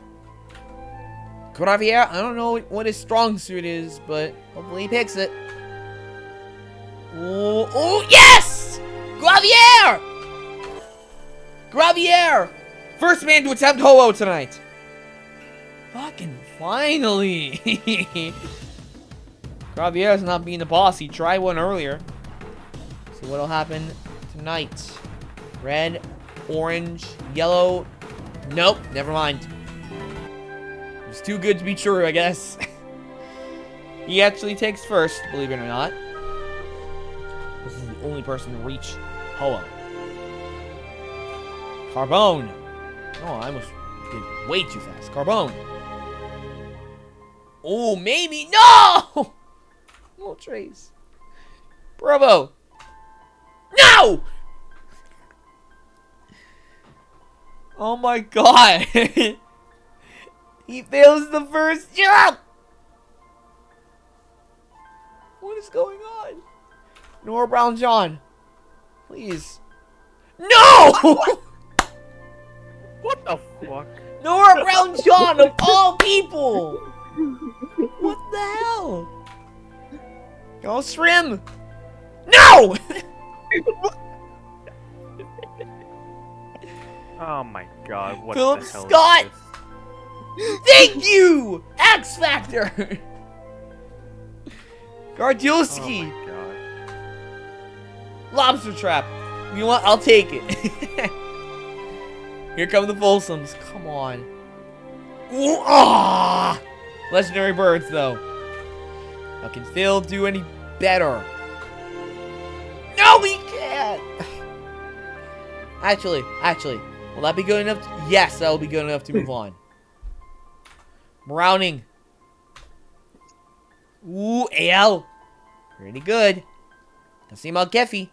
Gravier, I don't know what his strong suit is, but hopefully he picks it. Oh, oh yes! Gravier! Gravier! First man to attempt Ho-Oh tonight. Fucking finally. Gravier's not being the boss. He tried one earlier. So what'll happen tonight? Red, orange, yellow. Nope, never mind. It's too good to be true, I guess. He actually takes first, believe it or not. This is the only person to reach Ho-Oh. Carbone. Oh, I almost did way too fast. Carbone. Oh, maybe. No! No trace. Bravo. No! Oh my god. He fails the first jump. What is going on? Nora Brown John. Please. No! What the fuck? Nora Brown John of all people! What the hell? Go Shrim! No! Oh my god, what Philip the hell Scott! is this? Thank you! X Factor! Oh Gardielski! my god. Lobster Trap! You know what? I'll take it. Here come the Folsoms. Come on. Ooh, ah! Legendary birds, though. Now, can Phil do any better? No, he can't! Actually, will that be good enough? Yes, that will be good enough to move on. Browning. Ooh, AL. Pretty good. Doesn't seem about Geffy.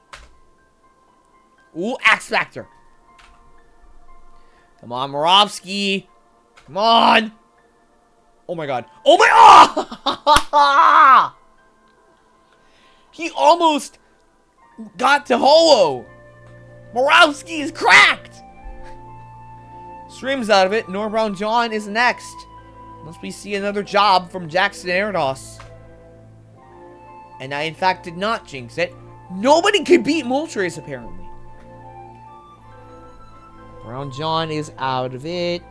Ooh, X Factor. Come on, Morovsky. Come on. Oh my god. Oh my. Oh! He almost got to Ho-Oh. Morovsky is cracked. Stream's out of it. Nora Brown John is next. Unless we see another job from Jackson Erdos. And I, in fact, did not jinx it. Nobody can beat Moltres, apparently. Brown John is out of it.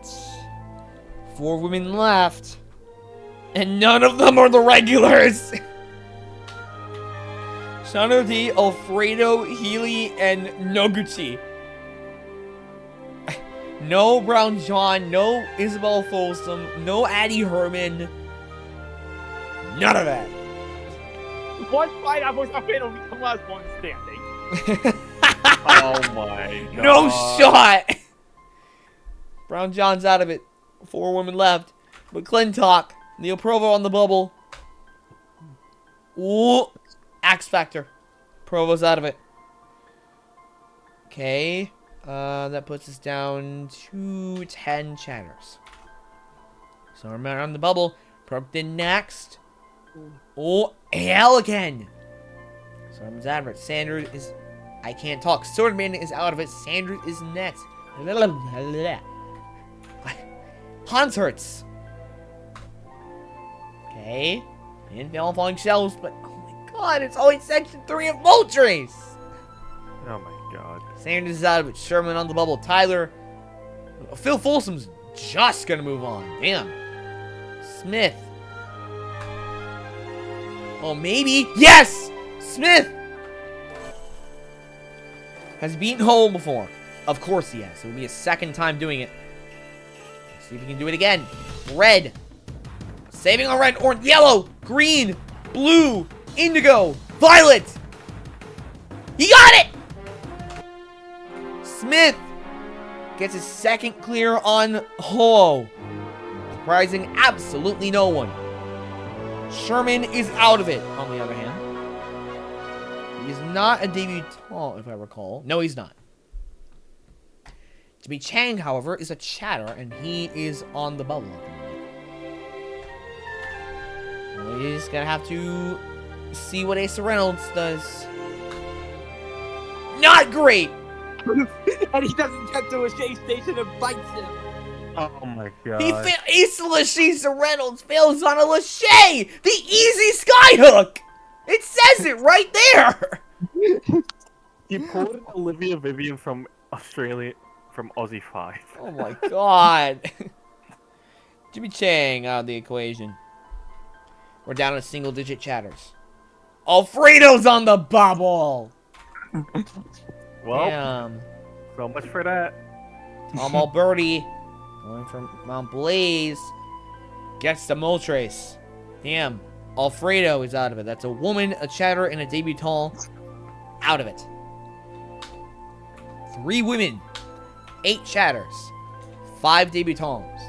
4 women left. And none of them are the regulars. Shano D, Alfredo, Healy, and Noguchi. No Brown John, no Isabel Folsom, no Addie Herman. None of that. One fight I was afraid of become last one standing. Oh my god. No shot! Brown John's out of it. 4 women left. McClintock, Neil Provo on the bubble. Ooh, X Factor. Provo's out of it. Okay. That puts us down to 10 chatters. So remember on the bubble. Prompton next. Oh, hell again. Someone's out of it. Sanders is... I can't talk. Swordman is out of it. Sanders is next. Hans hurts. Okay. And falling shells, but oh my god, it's always section 3 of Moltres. Oh my god. Sanders is out of it. Sherman on the bubble. Tyler. Phil Folsom's just gonna move on. Damn. Smith. Oh, maybe. Yes! Smith has beaten Hole before. Of course he has. It will be his second time doing it. Let's see if he can do it again. Red. Saving on red, orange, yellow, green, blue, indigo, violet. He got it! Smith gets his second clear on Ho. Surprising absolutely no one. Sherman is out of it, on the other hand. He is not a debutant, if I recall. No, he's not. Jimmy Chang, however, is a chatter, and he is on the bubble at the moment. Well, he's gonna have to see what Asa Reynolds does. Not great! And he doesn't get to a shade station and bites him. Oh my god. Asa Lashisa Reynolds fails on a Lachey! The easy skyhook! It says it right there! He pulled an Olivia Vivian from Australia, from Aussie 5. Oh my god. Jimmy Chang out of the equation. We're down to single-digit chatters. Alfredo's on the bubble! Well, Damn. so much for that. Tom Alberti, going from Mount Blaze, gets the Moltres. Damn. Alfredo is out of it. That's a woman, a chatter, and a debutante out of it. 3 women, 8 chatters, 5 debutantes.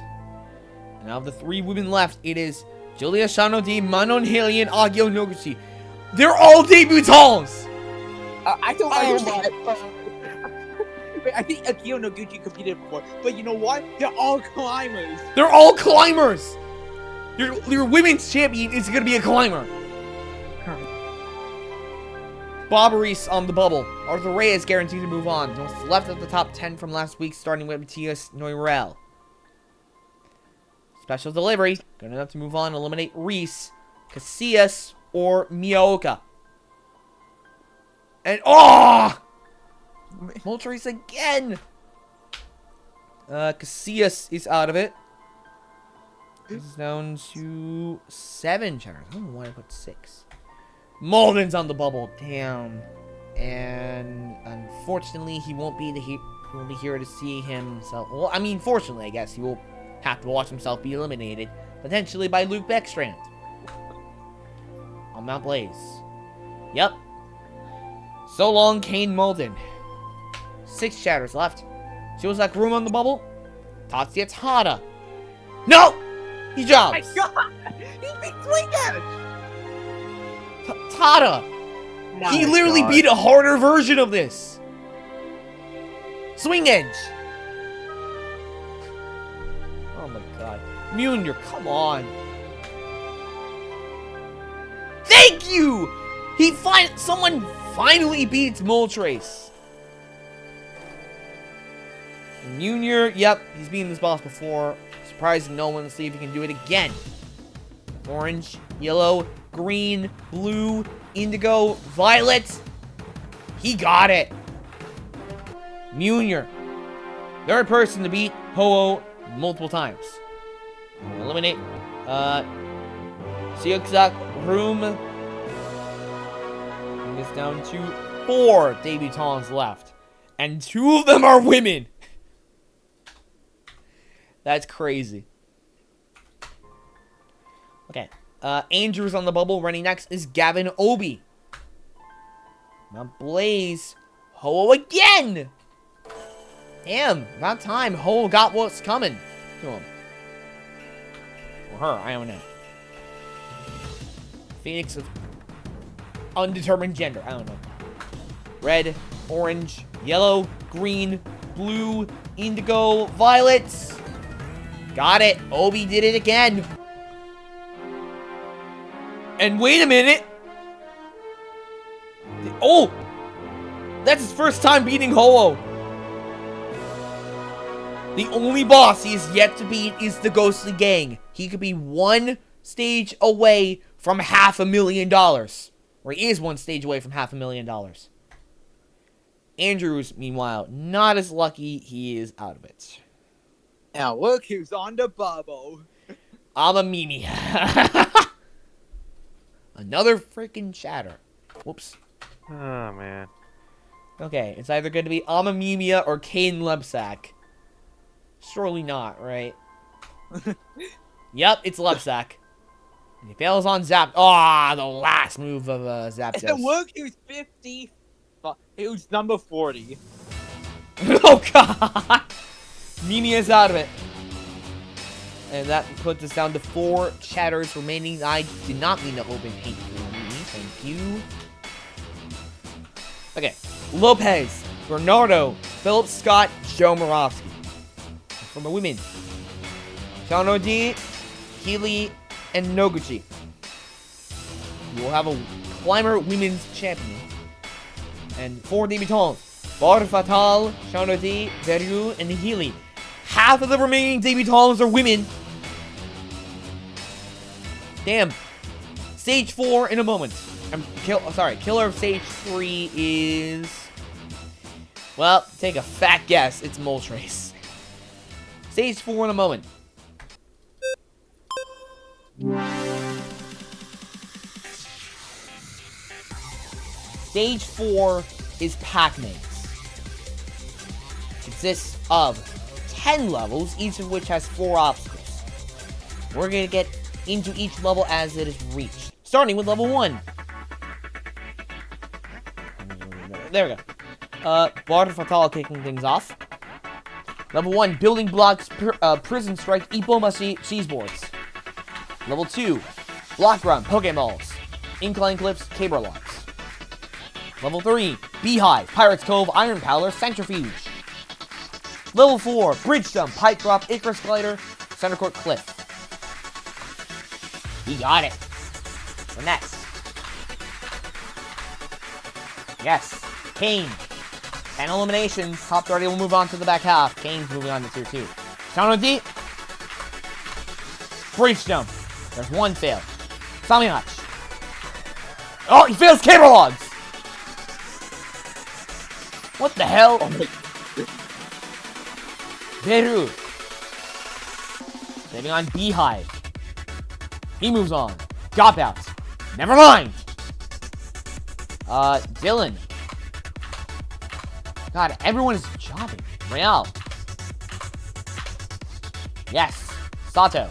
And of the 3 women left, it is Julia Shano D, Manon Haley, and Agio Noguchi. They're all debutantes! I don't understand. I think Akio Noguchi competed before, but you know what? They're all climbers. They're all climbers! Your women's champion is gonna be a climber. Bob Reese on the bubble. Arthur Reyes guaranteed to move on. Just left of the top 10 from last week, starting with Matthias Noirel. Special delivery. Good enough to move on. Eliminate Reese, Casillas, or Miyaoka. And oh! Moltres again! Casillas is out of it. This is down to 7 chatters. I don't know why I put 6. Malden's on the bubble. Damn. And unfortunately, he won't be here to see himself. Well, I mean, fortunately, I guess he will have to watch himself be eliminated, potentially by Luke Beckstrand on Mount Blaze. Yep. So long, Kane Malden. 6 chatters left. Feels like room on the bubble. Tatsuya Tada. No! He jumps! My God! He's been swing damage! Tada! He literally beat a harder version of this! Swing edge! Oh my god. Munir, come on! Thank you! Someone finally beats Moltres. Munir, yep, he's beaten this boss before. Surprising no one. Let's see if he can do it again. Orange, yellow, green, blue, indigo, violet. He got it. Munir. 3rd person to beat Ho-Oh multiple times. Eliminate. Siokzak, Room. This it's down to 4 debutantes left. And 2 of them are women. That's crazy. Okay. Andrew's on the bubble. Running next is Gavin Obi. Now Blaze. Ho again! Damn, about time Ho got what's coming to him. Or her, I don't know. Phoenix of undetermined gender, I don't know. Red, orange, yellow, green, blue, indigo, violets. Got it. Obi did it again. And wait a minute. Oh! That's his first time beating Ho-Oh. The only boss he is yet to beat is the Ghostly Gang. He could be 1 stage away from $500,000. Or he is 1 stage away from $500,000. Andrews, meanwhile, not as lucky. He is out of it. Now look who's on the bubble. OMEGA⁴. Another freaking shatter. Whoops. Oh, man. Okay, it's either going to be OMEGA⁴ or Kaden Lebsack. Surely not, right? Yep, it's Lebsack. He fails on Zap. Ah, the last move of Zapdos. And look who's 50. Who's number 40. Oh, God. Mimia's out of it. And that puts us down to 4 chatters remaining. I did not mean to open hate for me. Thank you. Okay. Lopez, Bernardo, Philip Scott, Joe Morovsky. From the women, Shano D, Healy, and Noguchi. We will have a climber women's champion. And 4 debutants. Bar Fatal, Shano D, Veru, and Healy. Half of the remaining debutants are women. Damn. Stage 4 in a moment. Killer of Stage 3 is... Well, take a fat guess. It's Moltres. Stage 4 in a moment. Stage 4 is Pac-Man. Consists of 10 levels, each of which has 4 obstacles. We're going to get into each level as it is reached. Starting with level 1. There we go. Bar Fatal kicking things off. Level 1, Building Blocks, Prison Strike, Ippomashi, Cheeseboards. Level 2, Block Run, Pokeballs, Incline Clips, Cable Locks. Level 3, Beehive, Pirate's Cove, Iron Powder, Centrifuge. Level 4, Bridge Jump, Pipe Drop, Icarus Glider, Center Court Cliff. He got it. We're next. Yes, Kane. 10 eliminations. Top 30 will move on to the back half. Kane's moving on to Tier 2. Shano D. Breach Jump. There's 1 fail. Samihach. Oh, he fails Cable Logs. What the hell? Veru. Saving on Beehive. He moves on. Drop out. Never mind. Dylan. God, everyone is jobbing. Real. Yes. Sato.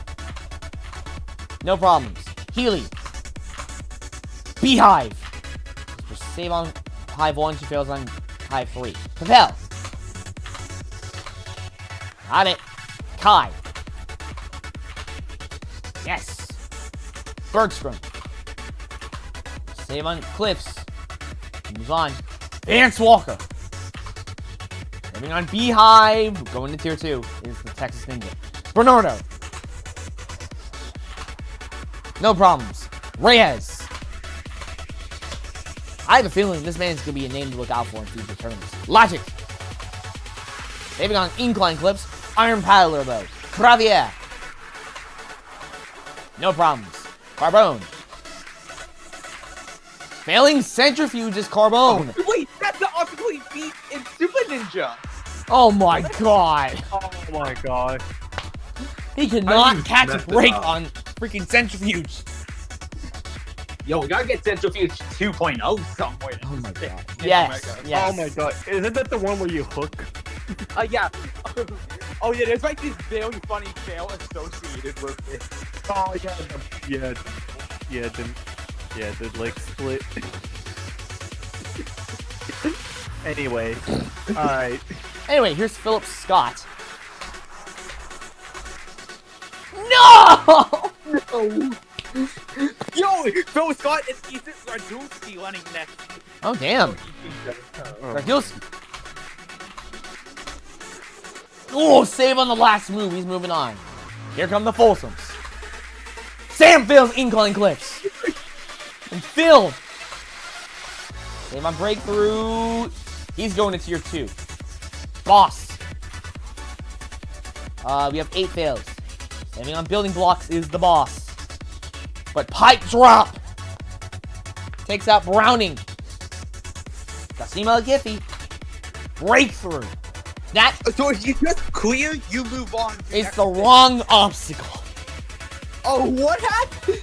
No problems. Healy. Beehive. Just save on Hive 1. She fails on Hive 3. Papel. Got it. Kai. Yes. Bergstrom. Save on Cliffs. Moves on. Vance Walker. Moving on Beehive. Going to Tier 2 is the Texas Ninja. Bernardo. No problems. Reyes. I have a feeling this man's going to be a name to look out for in future tournaments. Logic. Saving on Incline Clips. Iron Paddler, though. Cravier. No problems. Carbone. Failing Centrifuge is Carbone. Wait, that's the automatically beat in Super Ninja. Oh my god. Oh my god. He cannot catch a break on freaking Centrifuge. Yo, we gotta get Centrifuge 2.0 somewhere. Oh my god. In Yes. Omega. Yes. Oh my god, isn't that the one where you hook? Yeah. Oh yeah, there's like this very funny fail associated with it. Oh yeah, the leg split. Anyway, alright. Anyway, here's Philip Scott. No! No. Yo, Phil Scott and Ethan Radulski running next. Oh damn. Oh. Radulski. Oh, save on the last move. He's moving on. Here come the Folsoms. Sam fails incline clips. And Phil. Save on breakthrough. He's going to tier 2. Boss. We have 8 fails. Saving on building blocks is the boss. But pipe drop. Takes out Browning. Gasima Giffy. Breakthrough. That So if you just clear, you move on. To is next the thing. wrong obstacle. Oh, what happened?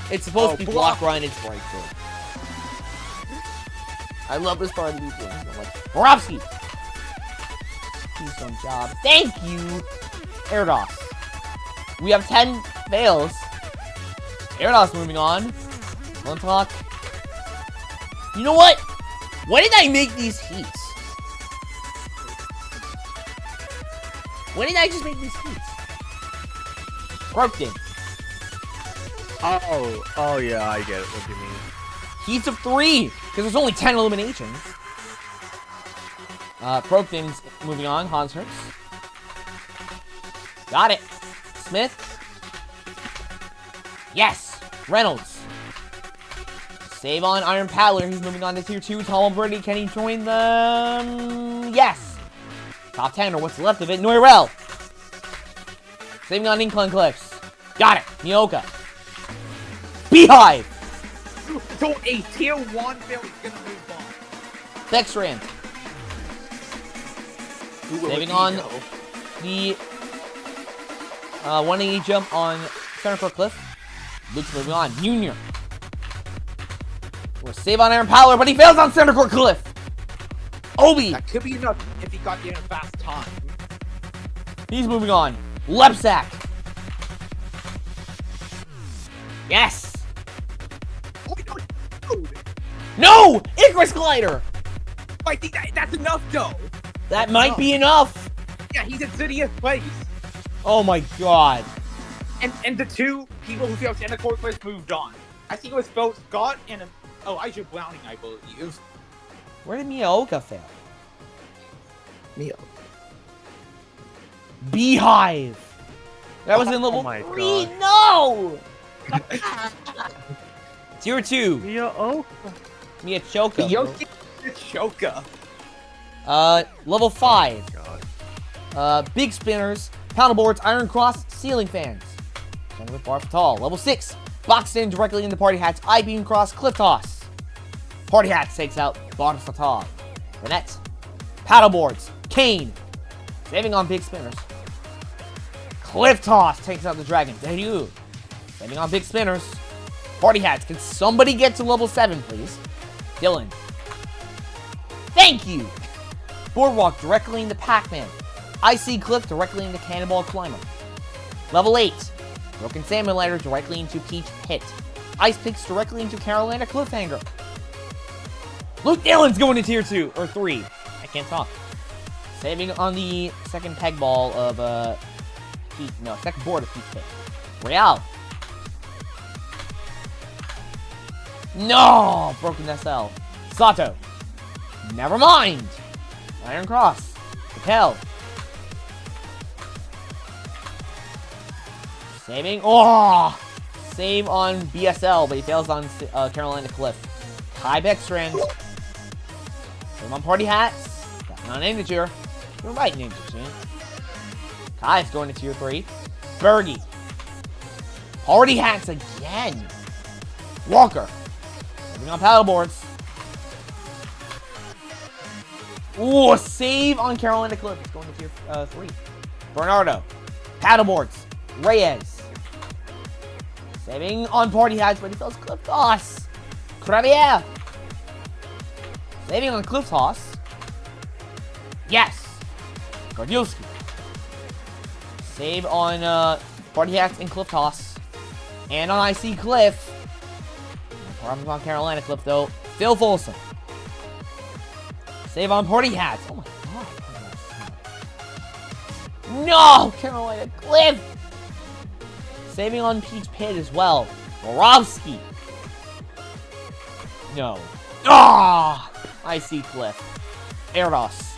It's supposed Oh, to be block. block run, it's breakthrough. I love this part of these games. I'm like, Borowski! Keystone job. Thank you! Erdos. We have 10 fails. Erdos moving on. Montauk. You know what? When did I make these heats? When did I just make these heats? Broken. Oh yeah, I get it. What do you mean? Heats of 3, because there's only 10 eliminations. Brokden's moving on. Hans Hertz. Got it. Smith. Yes. Reynolds. Save on Iron Paddler. He's moving on to tier 2. Tom Brady. Can he join them? Yes. Top 10 or what's left of it. Noirel. Saving on Incline Cliffs. Got it. Nyoka. Beehive. So a tier 1 fail is gonna move on. Dextrand. Saving on the 180 jump on Center Court Cliff. Luke's moving on. Junior. We'll save on Aaron Powler, but he fails on Center Court Cliff. Obi. That could be enough if he got there in a fast time. He's moving on. Lebsack. Yes. Oh, no, no. No! Icarus Glider. I think that's enough, though. That might be enough. Yeah, he's in 30th place. Oh my god. And the 2 people who failed Santa Court Quest moved on. I think it was Phil Scott and Elijah Browning, I believe. Where did Miyaoka fail? Mio. Beehive. That was in level Oh my 3. God. No! Tier 2. Mia, oh. Miyachoka. Yoki Choka. Level 5. God. Big spinners, paddleboards, iron cross, ceiling fans. Starting with bar fatal. Level 6. Boxed in directly into party hats, I-beam cross, cliff toss. Party hats takes out bar fatal. The net. Paddleboards, Kane. Saving on big spinners. Cliff toss takes out the dragon. Dayu. Saving on big spinners. Party hats. Can somebody get to level 7, please? Dylan. Thank you. Boardwalk directly into Pac-Man. Icy Cliff directly into Cannonball Climber. Level 8. Broken Salmon Ladder directly into Peach Pit. Ice Picks directly into Carolina Cliffhanger. Luke Dillon's going to tier 2 or 3. I can't talk. Saving on the second peg ball of Peach. No, second board of Peach Pit. Real. No! Broken SL. Sato. Never mind. Iron Cross. Capel. Saving. Oh! Save on BSL, but he fails on Carolina Cliff. Kai Beckstrand. Save on Party Hats. Got on Integer. You're right, Ninja Chan. Kai's going to tier 3. Bergie. Party Hats again. Walker. Saving on paddleboards. Ooh, a save on Carolina Cliff. It's going to tier 3. Bernardo. Paddleboards. Reyes. Saving on Party Hats, but he fails Cliff Toss. Kravier. Saving on Cliff Toss. Yes. Gardielski. Save on Party Hats and Cliff Toss. And on IC Cliff. No problem on Carolina Cliff, though. Still Folsom. Save on Party Hats. Oh my god. No! Carolina Cliff! Saving on Peach Pit as well. Borovsky. No. Ah! I see Cliff. Erdos.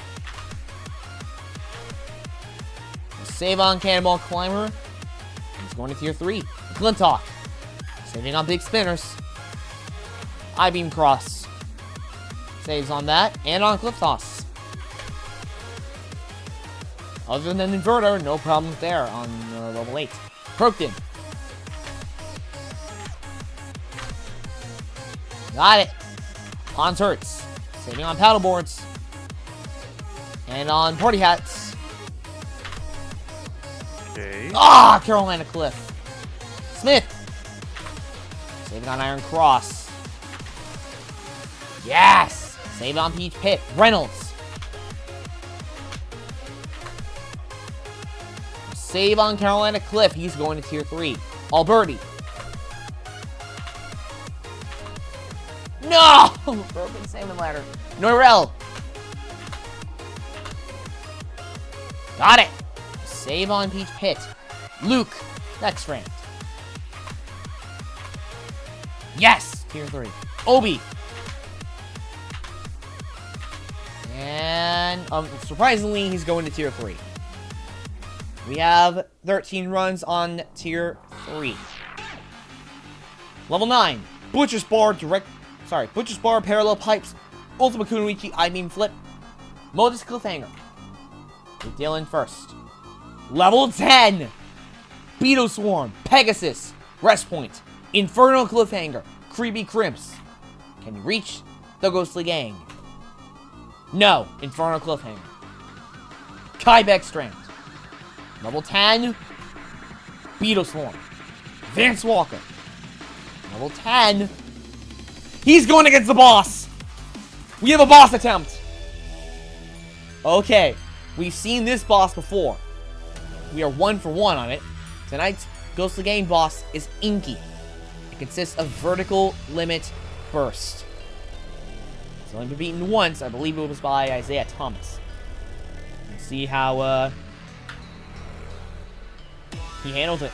Save on Cannonball Climber. He's going to tier 3. Glintock. Saving on Big Spinners. I-Beam Cross. Saves on that. And on Cliff Toss. Other than Inverter, no problem there on level 8. Croakton. Got it. Hans Hertz. Saving on Paddleboards. And on Party Hats. Okay. Ah, Carolina Cliff. Smith. Saving on Iron Cross. Yes. Save on Peach Pit. Reynolds. Save on Carolina Cliff. He's going to tier 3. Alberti. No! Broken salmon ladder. Norel. Got it. Save on Peach Pit. Luke. Next round. Yes! Tier 3. Obi. And, surprisingly, he's going to tier 3. We have 13 runs on tier 3. Level 9. Butcher's Bar Butcher's Bar, Parallel Pipes, Ultimate Kunoichi, I-Beam Flip, Modus Cliffhanger. We deal in first. Level 10. Beetle Swarm, Pegasus, Rest Point, Infernal Cliffhanger, Creepy Crimps. Can you reach the Ghostly Gang? No. Infernal Cliffhanger. Kybeck Strand. Level 10. Beetle Swarm. Vance Walker. Level 10. He's going against the boss. We have a boss attempt. Okay. We've seen this boss before. We are 1 for 1 on it. Tonight's Ghostly Gang boss is Inky. It consists of Vertical Limit Burst. It's only been beaten once. I believe it was by Isaiah Thomas. Let's see how he handles it.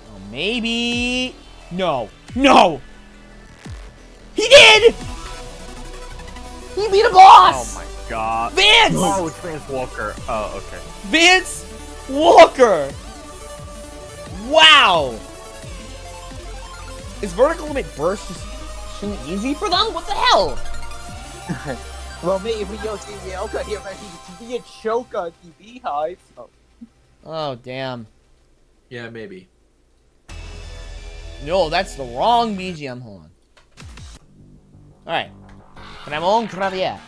Oh, maybe. No. No! He did! He beat a boss! Oh my god. Vance! Oh, it's Vance Walker. Oh, okay. Vance Walker! Wow! Is Vertical Limit Burst just easy for them? What the hell? Well, maybe you'll see Yelka here ready to be a choke on the beehive. Oh. Oh, damn. Yeah, maybe. No, that's the wrong BGM. Hold on. Alright. Ramon Cravier.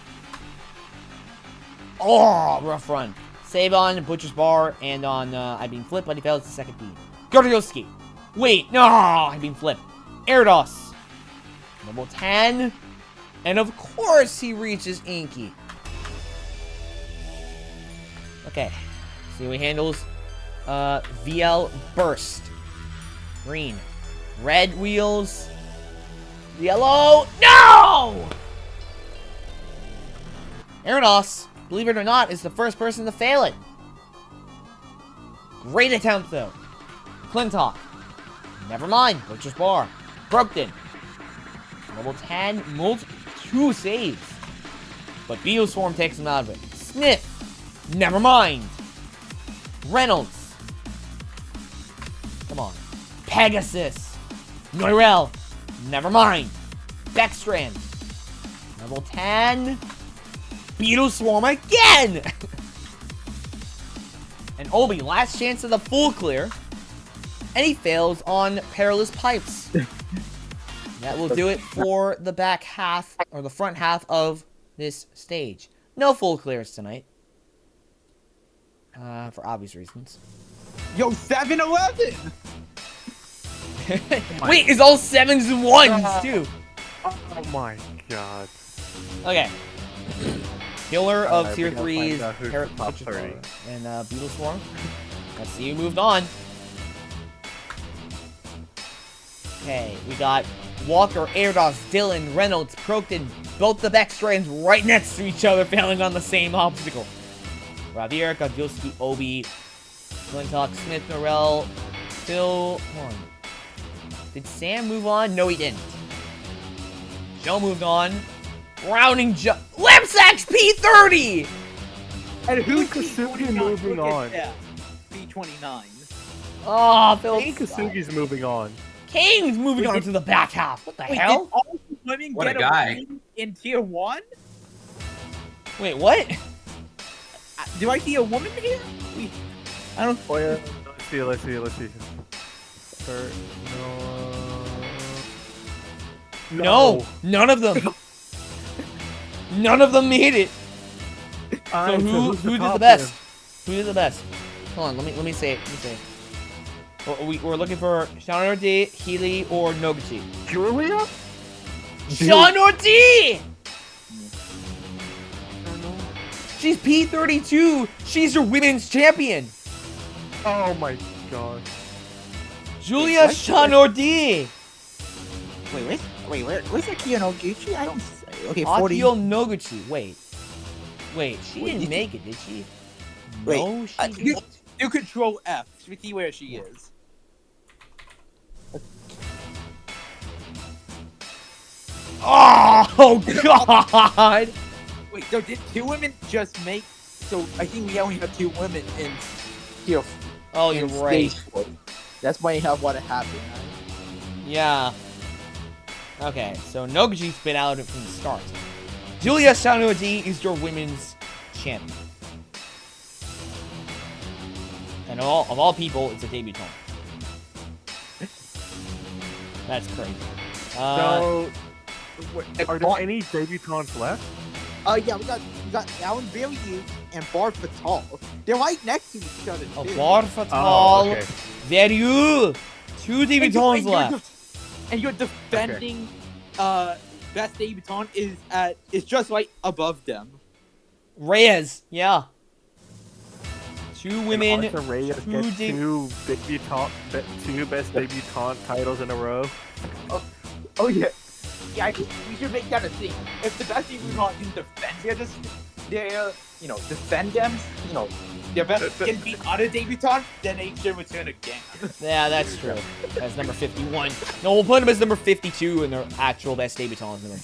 Oh, rough run. Save on Butcher's Bar and on I-Beam Flip, but he fails the second beat. Gordioski. Wait, no! I-Beam Flip. Erdos. Level 10. And of course he reaches Inky. Okay. See how he handles VL Burst. Green. Red wheels. Yellow. No! Erdos, believe it or not, is the first person to fail it. Great attempt, though. Clintock. Never mind. Butcher's Bar. Brookton. Level 10. 2 saves. But Beetle Swarm takes him out of it. Smith. Never mind. Reynolds. Come on. Pegasus. Noirel. Never mind. Beckstrand. Level 10. Beetle Swarm again! And Obi, last chance of the full clear. And he fails on Perilous Pipes. That will do it for the back half, or the front half of this stage. No full clears tonight. For obvious reasons. Yo, 7-Eleven! Wait, it's all 7s and 1s, too. Oh my god. Okay. Killer of Alright, Tier we gotta 3's find out who's Parrot the top Pitcher 30. and Beetle Swarm. Let's see who moved on. Okay, we got Walker, Airdos, Dylan, Reynolds, Procton, both the back strands right next to each other, failing on the same obstacle. Javier, Godilski, Obi, Glentalk, Smith, Norrell, Phil. Hold on. Did Sam move on? No, he didn't. Joe moved on. Rounding Joe. Lebsack's P30! And who's Kasugi P29? moving Look at on? that. P29. Oh, Phil. Kane Kasugi's moving on. Kane's moving on to the back half. What the Wait, hell? did all the women What a get guy. win in Tier 1? Wait, what? Do I see a woman here? I don't... Oh yeah. Let's see. No, none of them. None of them made it. So Alright, who who's did the top best? then? Who did the best? Hold on, let me say it. We're looking for Sean D, Healy, or Noguchi. Julia? Sean D! She's P32. She's your women's champion. Oh my god. Julia What? Shanordi. Wait, where's Akio Noguchi? I don't say. Okay, 40. Akio Noguchi. Wait, she Wait, didn't you- make it, did she? Wait, No, she you, didn't. you control F to see where she is. Oh God! Wait, so did 2 women just make... So I think we only have 2 women in Tier Oh, you're in right. stage 4. That's why what happened. Yeah. Okay, so Noguchi's been out from the start. Julia Shanordi is your women's champion. And of all people, it's a debutante. That's crazy. So, wait, are there any debutantes left? Yeah, we got Alan Bailey and Bar Fatal. They're right next to each other. A too. Bar Fatal, Oh, okay. Veriu. Two debutantes you're left. And your defending best debutante is just right above them. Reyes, yeah. Two women. And Arthur Reyes two gets de- two best debutante titles in a row. Oh yeah. Yeah, I think we should make that a thing. If the best debutante can defend defend them, their best can beat other debutantes, then they should return again. Yeah, that's true. That's number 51. No, we'll put him as number 52 in their actual best debutant number.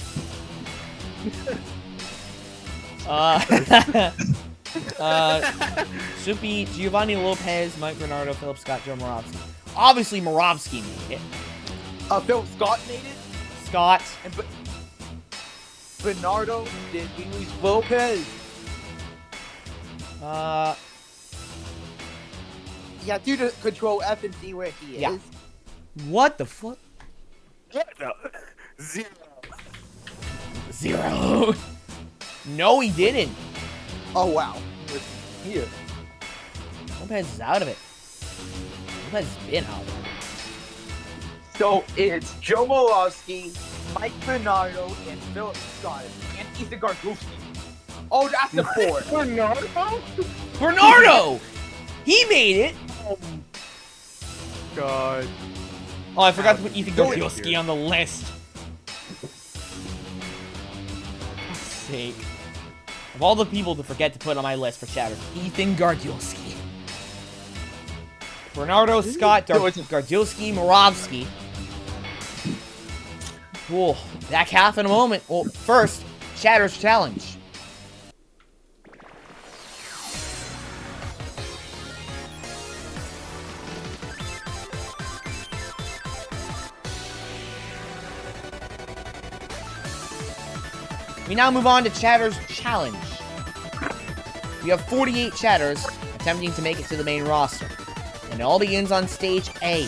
Should be Giovanni Lopez, Mike Bernardo, Philip Scott, Joe Moravsky. Obviously, Moravsky made it. Phil Scott made it, Scott. and Bernardo did Luis Lopez. Yeah, do the control F and see where he is. Yeah. What the fuck? What the? Zero. 0. No, he didn't. Oh wow. Here. Lopez is out of it. Lopez has been out of it. So it's Joe Moravsky, Mike Bernardo, and Philip Scott, and Ethan Gargowski. Oh, that's the 4. Bernardo? Bernardo! He made it! Oh god. Oh, I forgot to put Ethan Do it Gargowski here. on the list. For sake. Of all the people to forget to put on my list for chatter, Ethan Gargowski. Bernardo, Scott, Gargowski, Moravsky. Cool. Back half in a moment. Well, first, Chatter's challenge. We now move on to Chatter's challenge. We have 48 Chatters attempting to make it to the main roster. And it all begins on stage A.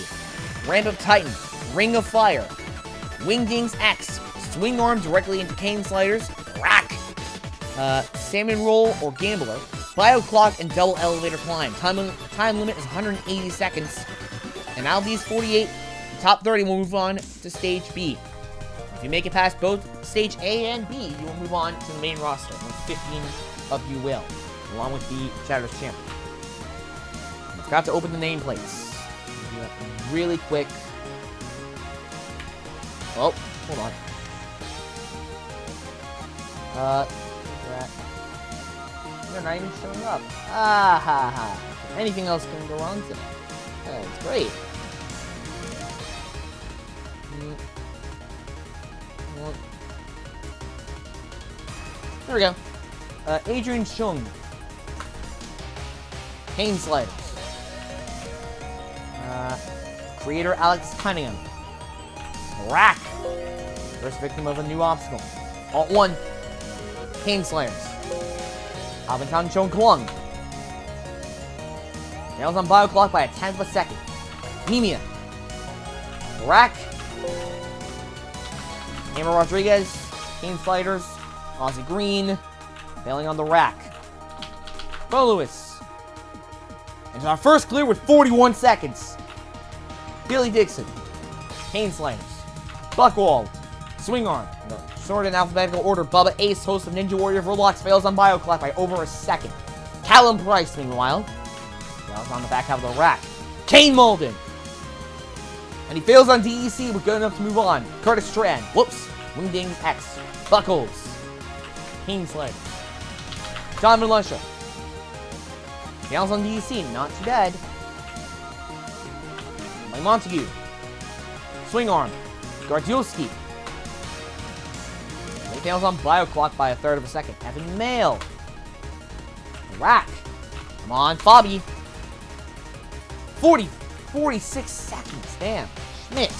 Ramp of Titan, Ring of Fire, Wingdings X, Swing Arm directly into Cane Sliders, Rack, Salmon Roll or Gambler, Bio Clock and Double Elevator Climb. Time limit is 180 seconds. And out of these 48, the top 30 will move on to Stage B. If you make it past both Stage A and B, you will move on to the main roster. And 15 of you will, along with the Shatters Champion. I forgot to open the nameplates. Do that really quick. Oh, hold on. They're not even showing up. Ah ha ha. Anything else can go wrong today. It's great. There we go. Adrian Chung. Pain Sliders. Creator Alex Cunningham. Rack. First victim of a new obstacle. Alt 1. Pain Slayers. Alvintown Chong Kwong. Nails on Bio Clock by a 10th of a second. Mimia. Rack. Hammer Rodriguez. Pain Sliders. Aussie Green. Failing on the Rack. Bo Lewis. And our first clear with 41 seconds. Billy Dixon. Pain Sliders. Buckwald. Swing Arm. Sort in alphabetical order. Bubba Ace, host of Ninja Warrior of Roblox, fails on Bio Clock by over a second. Callum Price, meanwhile, fails on the back half of the Rack. Kane Molden. And he fails on DEC, but good enough to move on. Curtis Strand. Whoops. Wingdings X. Buckles. Pain Sliders. Donovan Lusher. Fails on DEC, not too bad. Mike Montague. Swing Arm. Gardielski. He fails on Bio Clock by a 1/3 of a second. Evan Mail. Rack. Come on, Fabi. 46 seconds. Damn. Schmidt.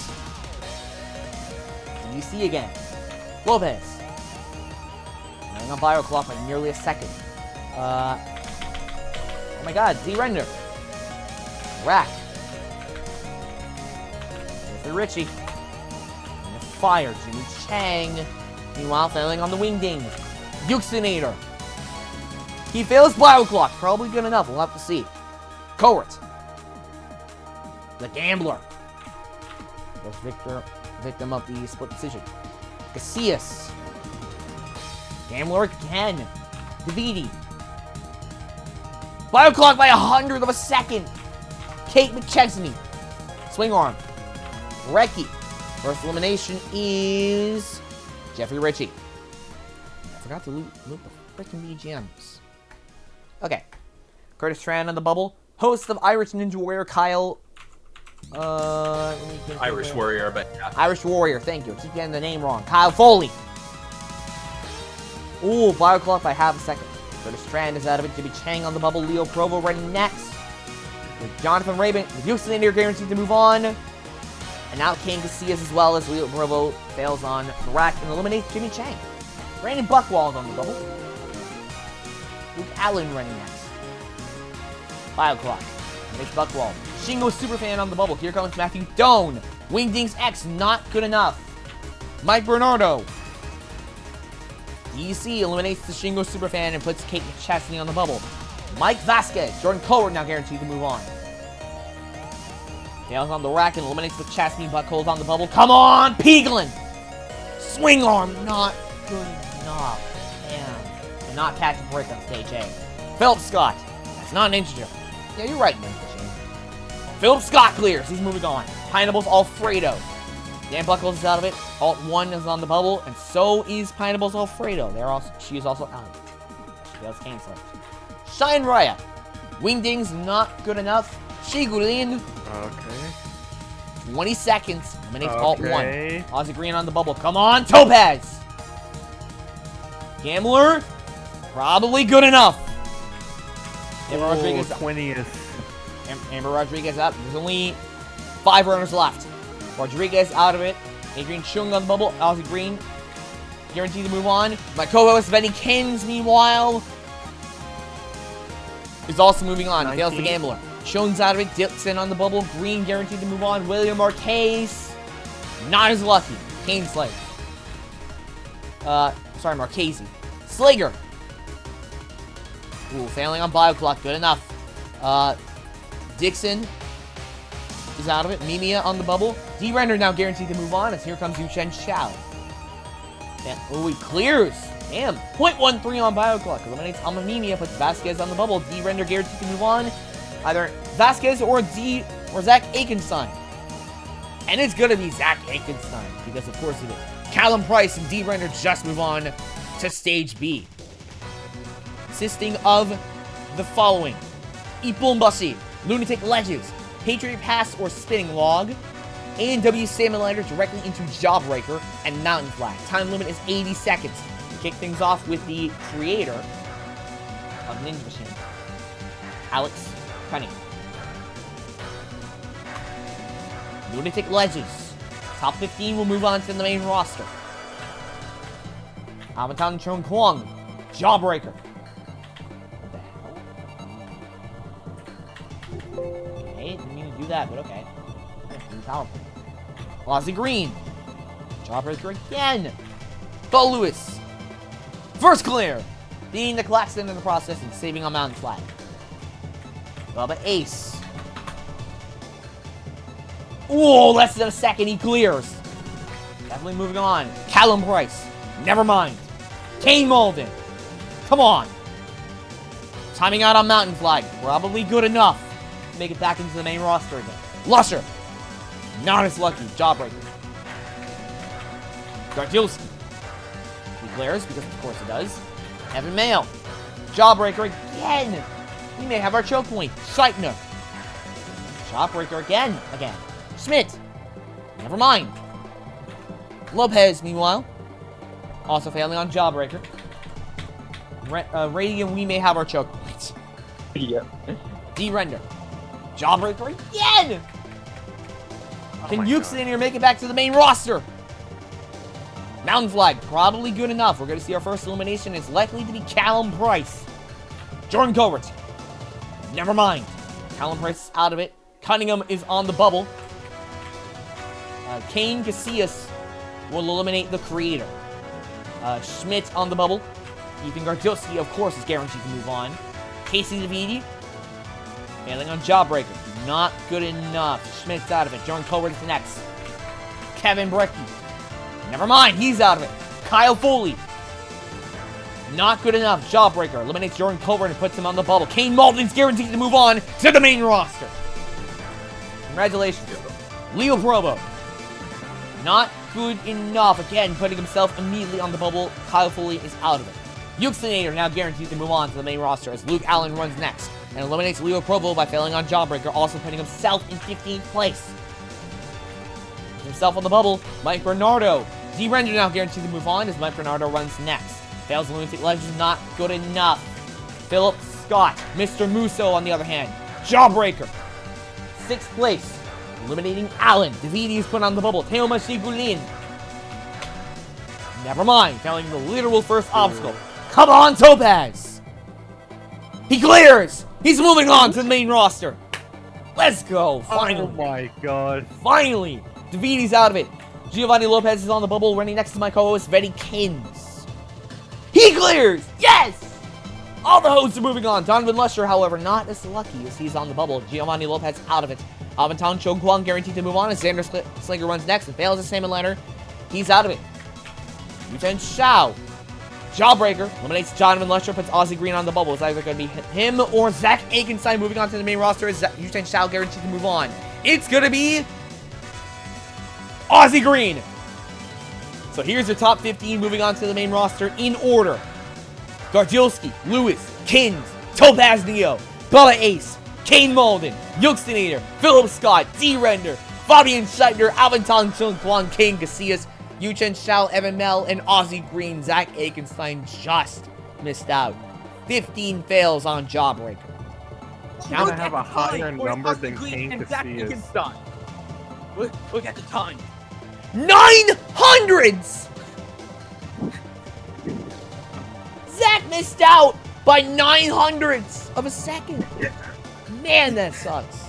DC again. Lopez. Running on Bio Clock by nearly a second. Oh my god, Z Render. Rack. Jeffrey Ritchie. And the fire, Jimmy Chang. Meanwhile, failing on the Wingdings. Yuxinator. He fails Bio Clock. Probably good enough. We'll have to see. Cowart. The Gambler. First victim of the split decision. Casillas. Gambler again. Davidi. Bio Clock by 1/100 of a second. Kate McChesney. Swing Arm. Reki. First elimination is Jeffrey Ritchie. I forgot to loot the freaking BGMs. Okay. Curtis Tran on the bubble. Host of Irish Ninja Warrior, Kyle. Irish Warrior, but yeah. Irish Warrior, thank you. I keep getting the name wrong. Kyle Foley. Ooh, Bio Clock by 1/2 a second. Curtis Strand is out of it. Jimmy Chang on the bubble. Leo Provo ready next. With Jonathan Rabin, with Houston India guaranteed to move on. And now Kane Casillas as well as Leo Provo fails on the Rack and eliminates Jimmy Chang. Brandon Buckwald on the bubble. Luke Allen running next. Bio Clock. Makes Buckwald. Shingo Superfan on the bubble. Here comes Matthew Doan. Wingdings X, not good enough. Mike Bernardo. DC eliminates the Shingo Superfan and puts Kate McChesney on the bubble. Mike Vasquez. Jordan Cowart now guaranteed to move on. Fails on the Rack and eliminates McChesney. Buckholes on the bubble. Come on, Pieglin. Swing Arm, not good enough. Damn. Did not catch a break on stage A. Philip Scott. That's not an integer. Yeah, you're right, Ninja Shane. Philip Scott clears. He's moving on. Pineapples Alfredo. Dan Buckles is out of it. Alt 1 is on the bubble, and so is Pineapples Alfredo. She is also out of it. She does cancel it. Shine Raya. Wingdings not good enough. Shigulin. Okay. 20 seconds. Eliminates Alt 1. Aussie Green on the bubble. Come on, Topaz. Gambler. Probably good enough. Amber Rodriguez. 20th. Amber Rodriguez out. There's only 5 runners left. Rodriguez out of it. Adrian Chung on the bubble. Aussie Green. Guaranteed to move on. My co-host, Benny Kins, meanwhile, is also moving on. Fails the Gambler. Chung's out of it. Dixon on the bubble. Green guaranteed to move on. William Marquez. Not as lucky. Kane Slayer. Sorry, Marchese. Slager. Ooh, failing on Bio Clock. Good enough. Dixon is out of it. Mimia on the bubble. D-Render now guaranteed to move on as here comes Yuchen Shao. Oh, he clears. Damn. 0.13 on Bio Clock. Eliminates Mimia, puts Vasquez on the bubble. D-Render guaranteed to move on. Either Vasquez or Zach Akenstein. And it's gonna be Zach Akenstein, because of course it is. Callum Price and D-Render just move on to Stage B. Consisting of the following. Ipumbashi, Lunatic Ledges, Patriot Pass or Spinning Log, A&W Salmon Lighter directly into Jawbreaker, and Mountain Flag. Time limit is 80 seconds. To kick things off with the creator of Ninja Machine, Alex Cunningham. Lunatic Ledges. Top 15 will move on to the main roster. Avatar Chong Kwong. Jawbreaker. What the hell? Okay, didn't mean to do that, but okay. Pretty powerful. Ozzy Green. Jawbreaker again. Bo Lewis. First clear. Beating the Klaxon in the process and saving on Mountain Flag. Bubba Ace. Ooh, less than a second, he clears. Definitely moving on. Callum Price. Never mind. Kane Malden. Come on. Timing out on Mountain Flag. Probably good enough to make it back into the main roster again. Lusher. Not as lucky. Jawbreaker. Gardilski. He clears, because of course it does. Evan Mayo. Jawbreaker again. We may have our choke point. Scheitner. Jawbreaker again. Schmidt. Never mind. Lopez, meanwhile. Also failing on Jawbreaker. Radiant, we may have our choke points. Yeah. D-Render. Jawbreaker again! Can Yuxin here make it back to the main roster? Mountain Flag, probably good enough. We're going to see our first elimination. It's likely to be Callum Price. Jordan Covert. Never mind. Callum Price is out of it. Cunningham is on the bubble. Kane Casillas will eliminate the creator. Schmidt on the bubble. Ethan Gardilski, of course, is guaranteed to move on. Casey Davidi. Failing on Jawbreaker. Not good enough. Schmidt's out of it. Jordan Covert is next. Kevin Brecky. Never mind, he's out of it. Kyle Foley. Not good enough. Jawbreaker eliminates Jordan Covert and puts him on the bubble. Kane Malden's guaranteed to move on to the main roster. Congratulations. Leo Provo. Not good enough. Again, putting himself immediately on the bubble. Kyle Foley is out of it. Yuxinator now guaranteed to move on to the main roster as Luke Allen runs next and eliminates Leo Provo by failing on Jawbreaker, also putting himself in 15th place. Himself on the bubble, Mike Bernardo. D-Render now guaranteed to move on as Mike Bernardo runs next. Fails Lunatic Legends, not good enough. Philip Scott, Mr. Musso on the other hand. Jawbreaker. 6th place. Eliminating Allen. Davidi is put on the bubble. Teoma Shigulin. Never mind. Failing the literal first obstacle. Come on, Topaz. He clears. He's moving on to the main roster. Let's go. Finally. Oh my god. Finally. Davidi's out of it. Giovanni Lopez is on the bubble, running next to my co-host, Vetty Kins. He clears. Yes. All the hosts are moving on. Donovan Lusher, however, not as lucky as he's on the bubble. Giovanni Lopez out of it. Avantan Chongquan guaranteed to move on as Xander Slinger runs next and fails the Salmon Liner. He's out of it. Yuchen Shao. Jawbreaker eliminates Donovan Lusher, puts Ozzy Green on the bubble. It's either going to be him or Zach Akenstein moving on to the main roster as Yuchen Shao guaranteed to move on. It's going to be Ozzy Green. So here's your top 15 moving on to the main roster in order. Gardilski, Lewis, Kins, Topaz Neo, Bubba Ace, Kane Malden, Yuxinator, Philip Scott, D-Render, Fabian Scheitner, Avantan Chungquan, Kane Casillas, Yuchen Shao, Evan Mel, and Ozzy Green. Zach Akenstein just missed out. 15 fails on Jawbreaker. Now I have a higher number than Kane Casillas. Look at the time. 900s! Zach missed out by 900ths of a second. Man, that sucks.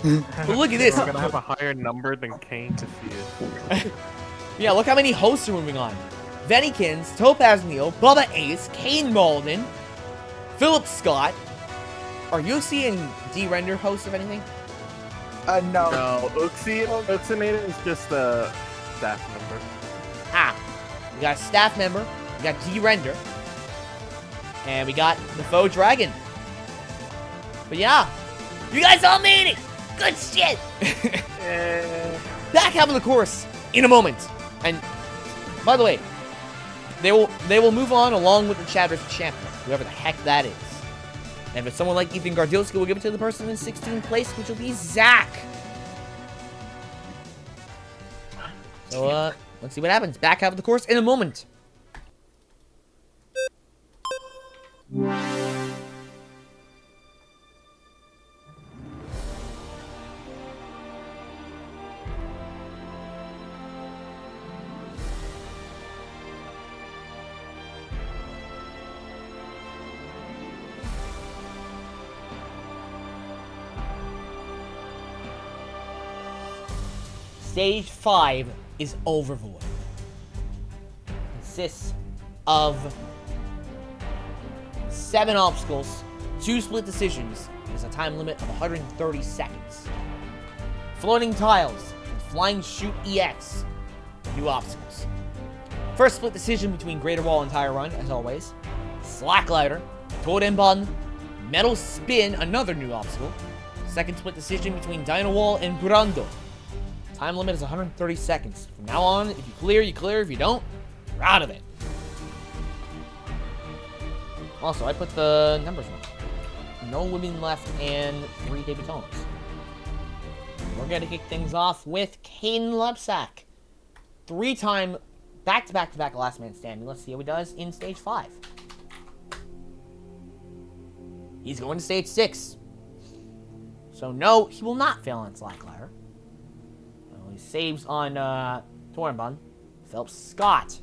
But look at this. We're gonna have a higher number than Kane Casillas. Yeah, look how many hosts are moving on. Venikins, Topaz Neo, Bubba Ace, Kane Malden, Philip Scott. Are Yusi and D-Render hosts of anything? No. No, Uxinator is just a staff member. Ah. We got a staff member. We got D-Render. And we got the Faux Dragon. But yeah. You guys all made it! Good shit! Back half of the course in a moment. And by the way, they will move on along with the Chatter's champion, whoever the heck that is. And if it's someone like Ethan Gardilski, we'll give it to the person in 16th place, which will be Zach. So let's see what happens. Back half of the course in a moment. Stage 5 is Overvoid. Consists of 7 obstacles, 2 split decisions. There's a time limit of 130 seconds. Floating tiles and Flying Chute EX. New obstacles. First split decision between Greater Wall and Tire Run, as always. Slacklighter, Torenban, Metal Spin, another new obstacle. Second split decision between Dino Wall and Brando. Time limit is 130 seconds. From now on, if you clear, you clear. If you don't, you're out of it. Also, I put the numbers wrong. No women left and 3 debutantes. We're going to kick things off with Kaden Lebsack. 3-time back-to-back-to-back last man standing. Let's see how he does in stage 5. He's going to stage 6. So no, he will not fail on Slacklighter. He saves on Torenban. Philip Scott.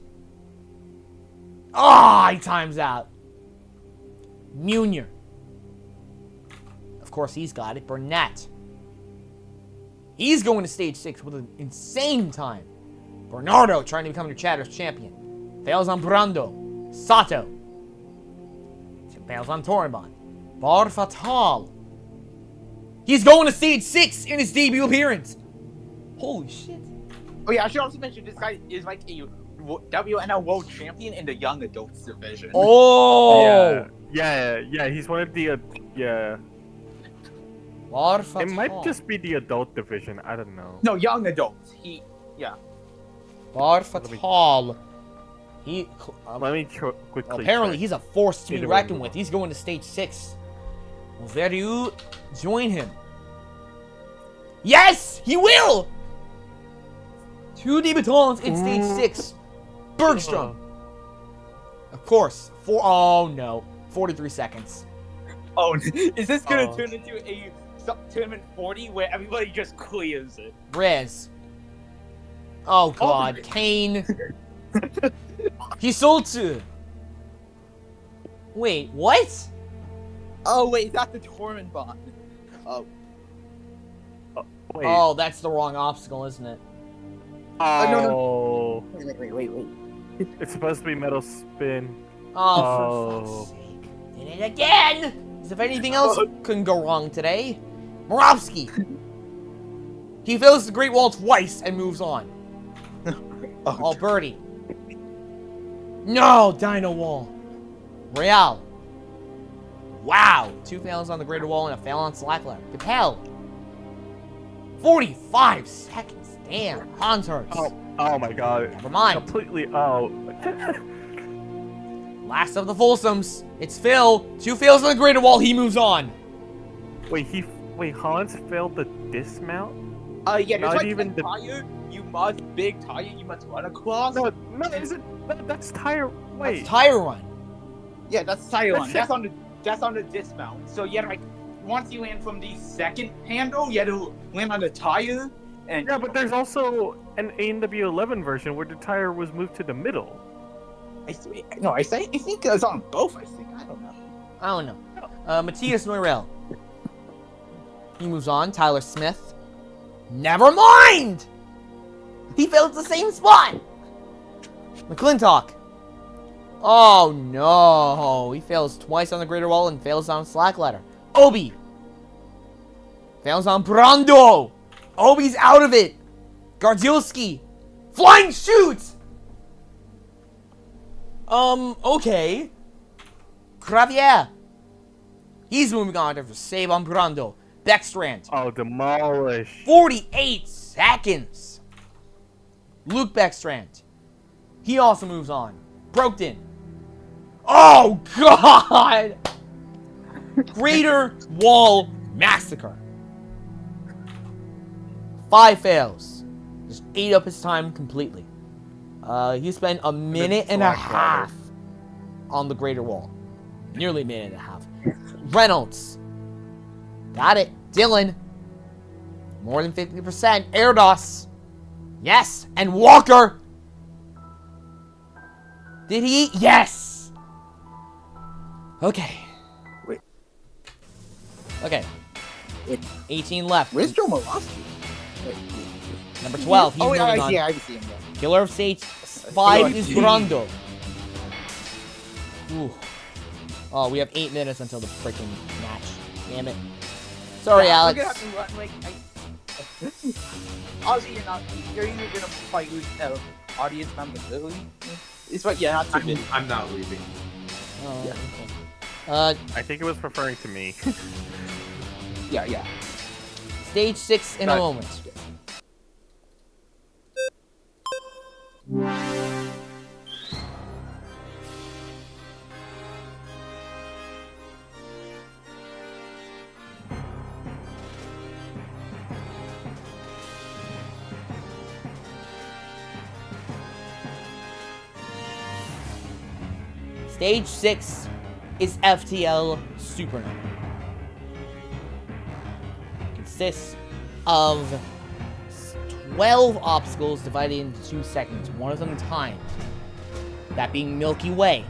Ah, he times out. Munier. Of course, he's got it. Burnett. He's going to stage 6 with an insane time. Bernardo trying to become your Chatter's champion. Fails on Brando. Sato. Fails on Torenban. Bar Fatal. He's going to stage 6 in his debut appearance. Holy shit. Oh yeah, I should also mention this guy is like a WNL World Champion in the Young Adults division. Oh! Yeah, he's one of the, yeah. It might just be the adult division, I don't know. No, Young Adults. Bar Fatal. Let me quickly apparently check. he's a force to be reckoned with. He's going to stage 6. Will Veryu join him? Yes! He will! 2 debutants in stage 6. Bergstrom. Of course. Oh no. 43 seconds. Oh, is this gonna turn into a tournament 40 where everybody just clears it? Rez. Oh god. Kane. Hisoltsu. Wait, what? Oh wait, that's the Torment bot. Oh. Wait. Oh, that's the wrong obstacle, isn't it? Oh. No. Wait. It's supposed to be Metal Spin. Oh, for fuck's sake. Did it again! As if anything else couldn't go wrong today. Morovsky. He fails the Great Wall twice and moves on. Oh, birdie. No, Dino Wall. Real. Wow. 2 fails on the Greater Wall and a fail on Slacklighter. Capel. 45 seconds. Damn. Hanshurst. Oh my god. Never mind. Completely Last of the Folsoms. It's Phil. 2 fails on the Greater Wall. He moves on. Wait, Hans failed the dismount? Yeah, there's Not like even the tire. Big tire you must run across. No, that's tire. Wait. That's Tire Run. Yeah, that's tire run. That's on the dismount. So yeah, like once you land from the second handle, you have to land on the tire. And Yeah, but there's also an ANW11 version where the tire was moved to the middle. I think it's on both. I don't know. Matthias Noirel. He moves on. Tyler Smith. Never mind! He fell at the same spot! McClintock. Oh no! He fails twice on the Greater Wall and fails on Slack Ladder. Obi! Fails on Brando! Obi's out of it! Gardzielski! Flying shoots! Okay. Kravier! He's moving on to save on Brando. Beckstrand. Oh, demolish. 48 seconds! Luke Beckstrand. He also moves on. Brokton. Oh, God! Greater Wall Massacre. 5 fails. Just ate up his time completely. He spent a minute and a half on the Greater Wall. Nearly a minute and a half. Reynolds. Got it. Dylan. More than 50%. Erdos. Yes. And Walker. Did he? Yes. Okay. Wait. Okay. Wait. 18 left. Where's Joe Morosky? Number 12. He's moving on. Yeah, I see him there. Killer of Stage 5 is Brando. Ooh. Oh, we have 8 minutes until the freaking match. Damn it. Sorry, Yeah, Alex. we're gonna have to run, like, Ozzy, you're either gonna fight with audience member Lily. It's like, yeah, not too busy. I'm not leaving. Oh, Yeah. okay. I think it was referring to me. Yeah. Stage 6 in a moment. Stage 6 is FTL Supernova. Consists of 12 obstacles divided into 2 segments, one of them timed. That being Milky Way,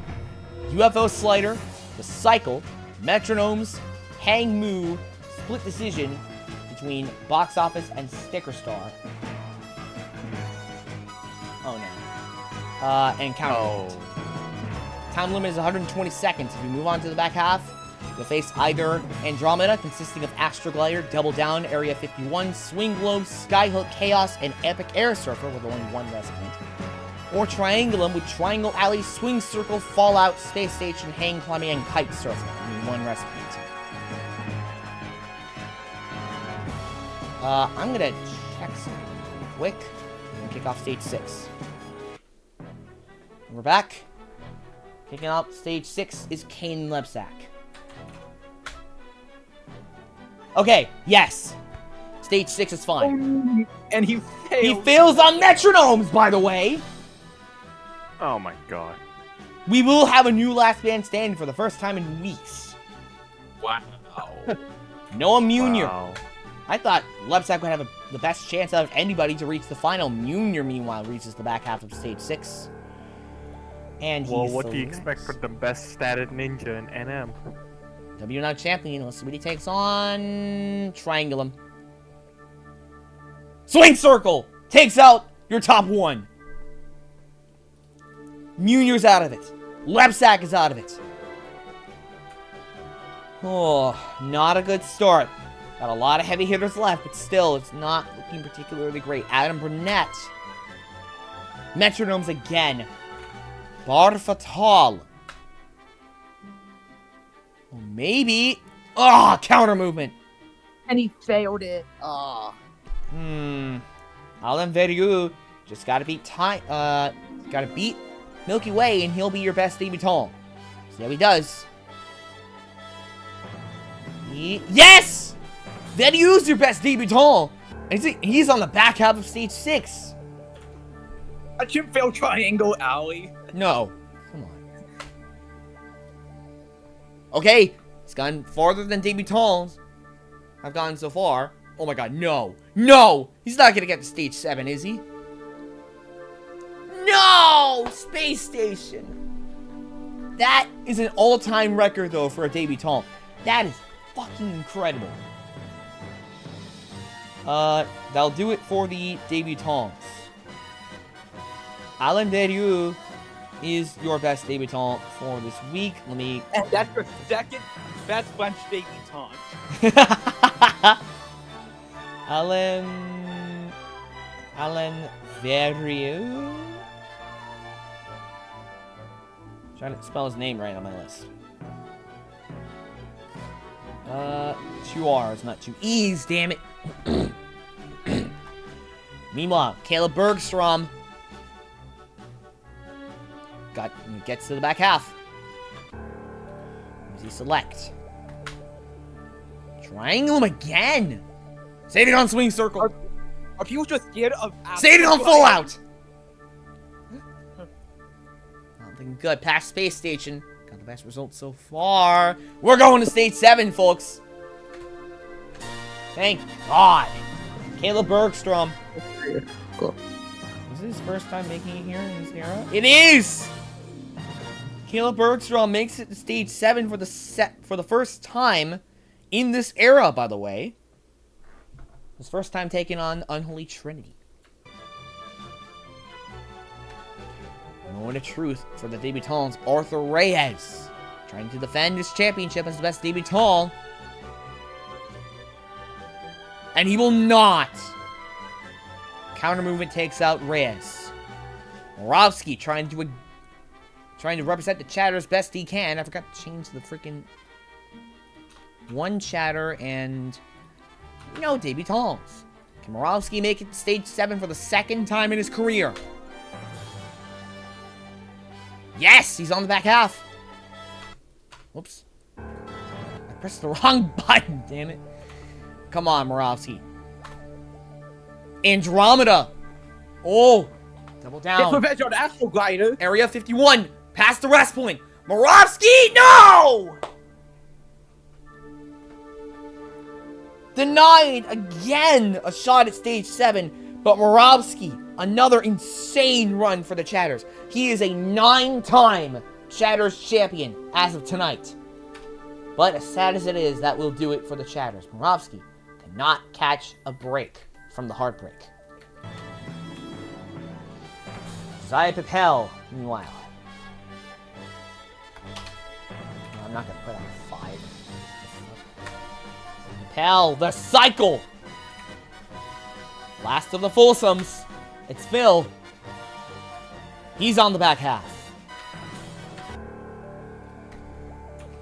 UFO Slider, The Cycle, Metronomes, Hang Moo, Split Decision between Box Office and Sticker Star. Oh no. And Counter. Oh. Time limit is 120 seconds. If you move on to the back half, you'll face either Andromeda, consisting of Astroglider, Double Down, Area 51, Swing Globe, Skyhook, Chaos, and Epic Air Surfer with only 1 recipient. Or Triangulum with Triangle Alley, Swing Circle, Fallout, Space Station, Hang Climbing, and Kite Surfer. Only 1 recipient. I'm gonna check something real quick and kick off Stage 6. And we're back. Kicking off Stage 6 is Kaden Lebsack. Okay, yes. Stage 6 is fine. And he failed. He fails on metronomes, by the way. Oh my god. We will have a new last man standing for the first time in weeks. Wow. Noah Munier. Wow. I thought Lebsack would have the best chance out of anybody to reach the final. Munier, meanwhile, reaches the back half of Stage 6. And Well, he's what do you expect from the best statted ninja in NM? W9 champion. Let's see what he takes on. Triangulum. Swing Circle takes out your top 1. Munier's out of it. Lebsack is out of it. Oh, not a good start. Got a lot of heavy hitters left, but still, it's not looking particularly great. Adam Burnett. Metronomes again. Bar Fatal. Oh, maybe. Oh, counter movement. And he failed it. Oh. Alan Veriu just gotta beat gotta beat Milky Way, and he'll be your best debutant. See how he does. Yes! Veriu's your best debutant. And he's on the back half of Stage 6. I should fail Triangle Alley. No. Come on. Okay. He's gone farther than debutants have gone so far. Oh my god, no. No! He's not gonna get to Stage 7, is he? No! Space Station. That is an all-time record, though, for a debutant. That is fucking incredible. That'll do it for the debutants. Alan Veriu is your best debutant for this week. Let me... And that's the second best French debutante. Alan Verrieu? Trying to spell his name right on my list. 2 R's, not 2 E's, damn it. Meanwhile, Caleb Bergstrom gets to the back half. Who does he select? Triangle him again. Save it on swing circle. Are people just scared of... Save it on full out. Not looking good. Past Space Station. Got the best results so far. We're going to stage 7, folks. Thank God. Caleb Bergstrom. Cool. Is this his first time making it here in this era? It is! Caleb Bergstrom makes it to stage 7 for the first time in this era, by the way. His first time taking on Unholy Trinity. Moment of truth for the debutants, Arthur Reyes. Trying to defend his championship as the best debutant. And he will not. Counter movement takes out Reyes. Moravsky trying to represent the chatter as best he can. I forgot to change the freaking one chatter and no debutants. Can Moravsky make it to stage 7 for the second time in his career? Yes, he's on the back half. Whoops. I pressed the wrong button, damn it. Come on, Moravsky. Andromeda. Oh, double It's down. revenge on Astro Glider. Area 51. Past the rest point. Moravsky, no! Denied again a shot at stage 7. But Moravsky, another insane run for the Chatters. He is a 9-time Chatters champion as of tonight. But as sad as it is, that will do it for the Chatters. Moravsky cannot catch a break from the heartbreak. Zaya Papel, meanwhile. No, I'm not going to put on 5. Papel, the cycle! Last of the Folsoms. It's Phil. He's on the back half.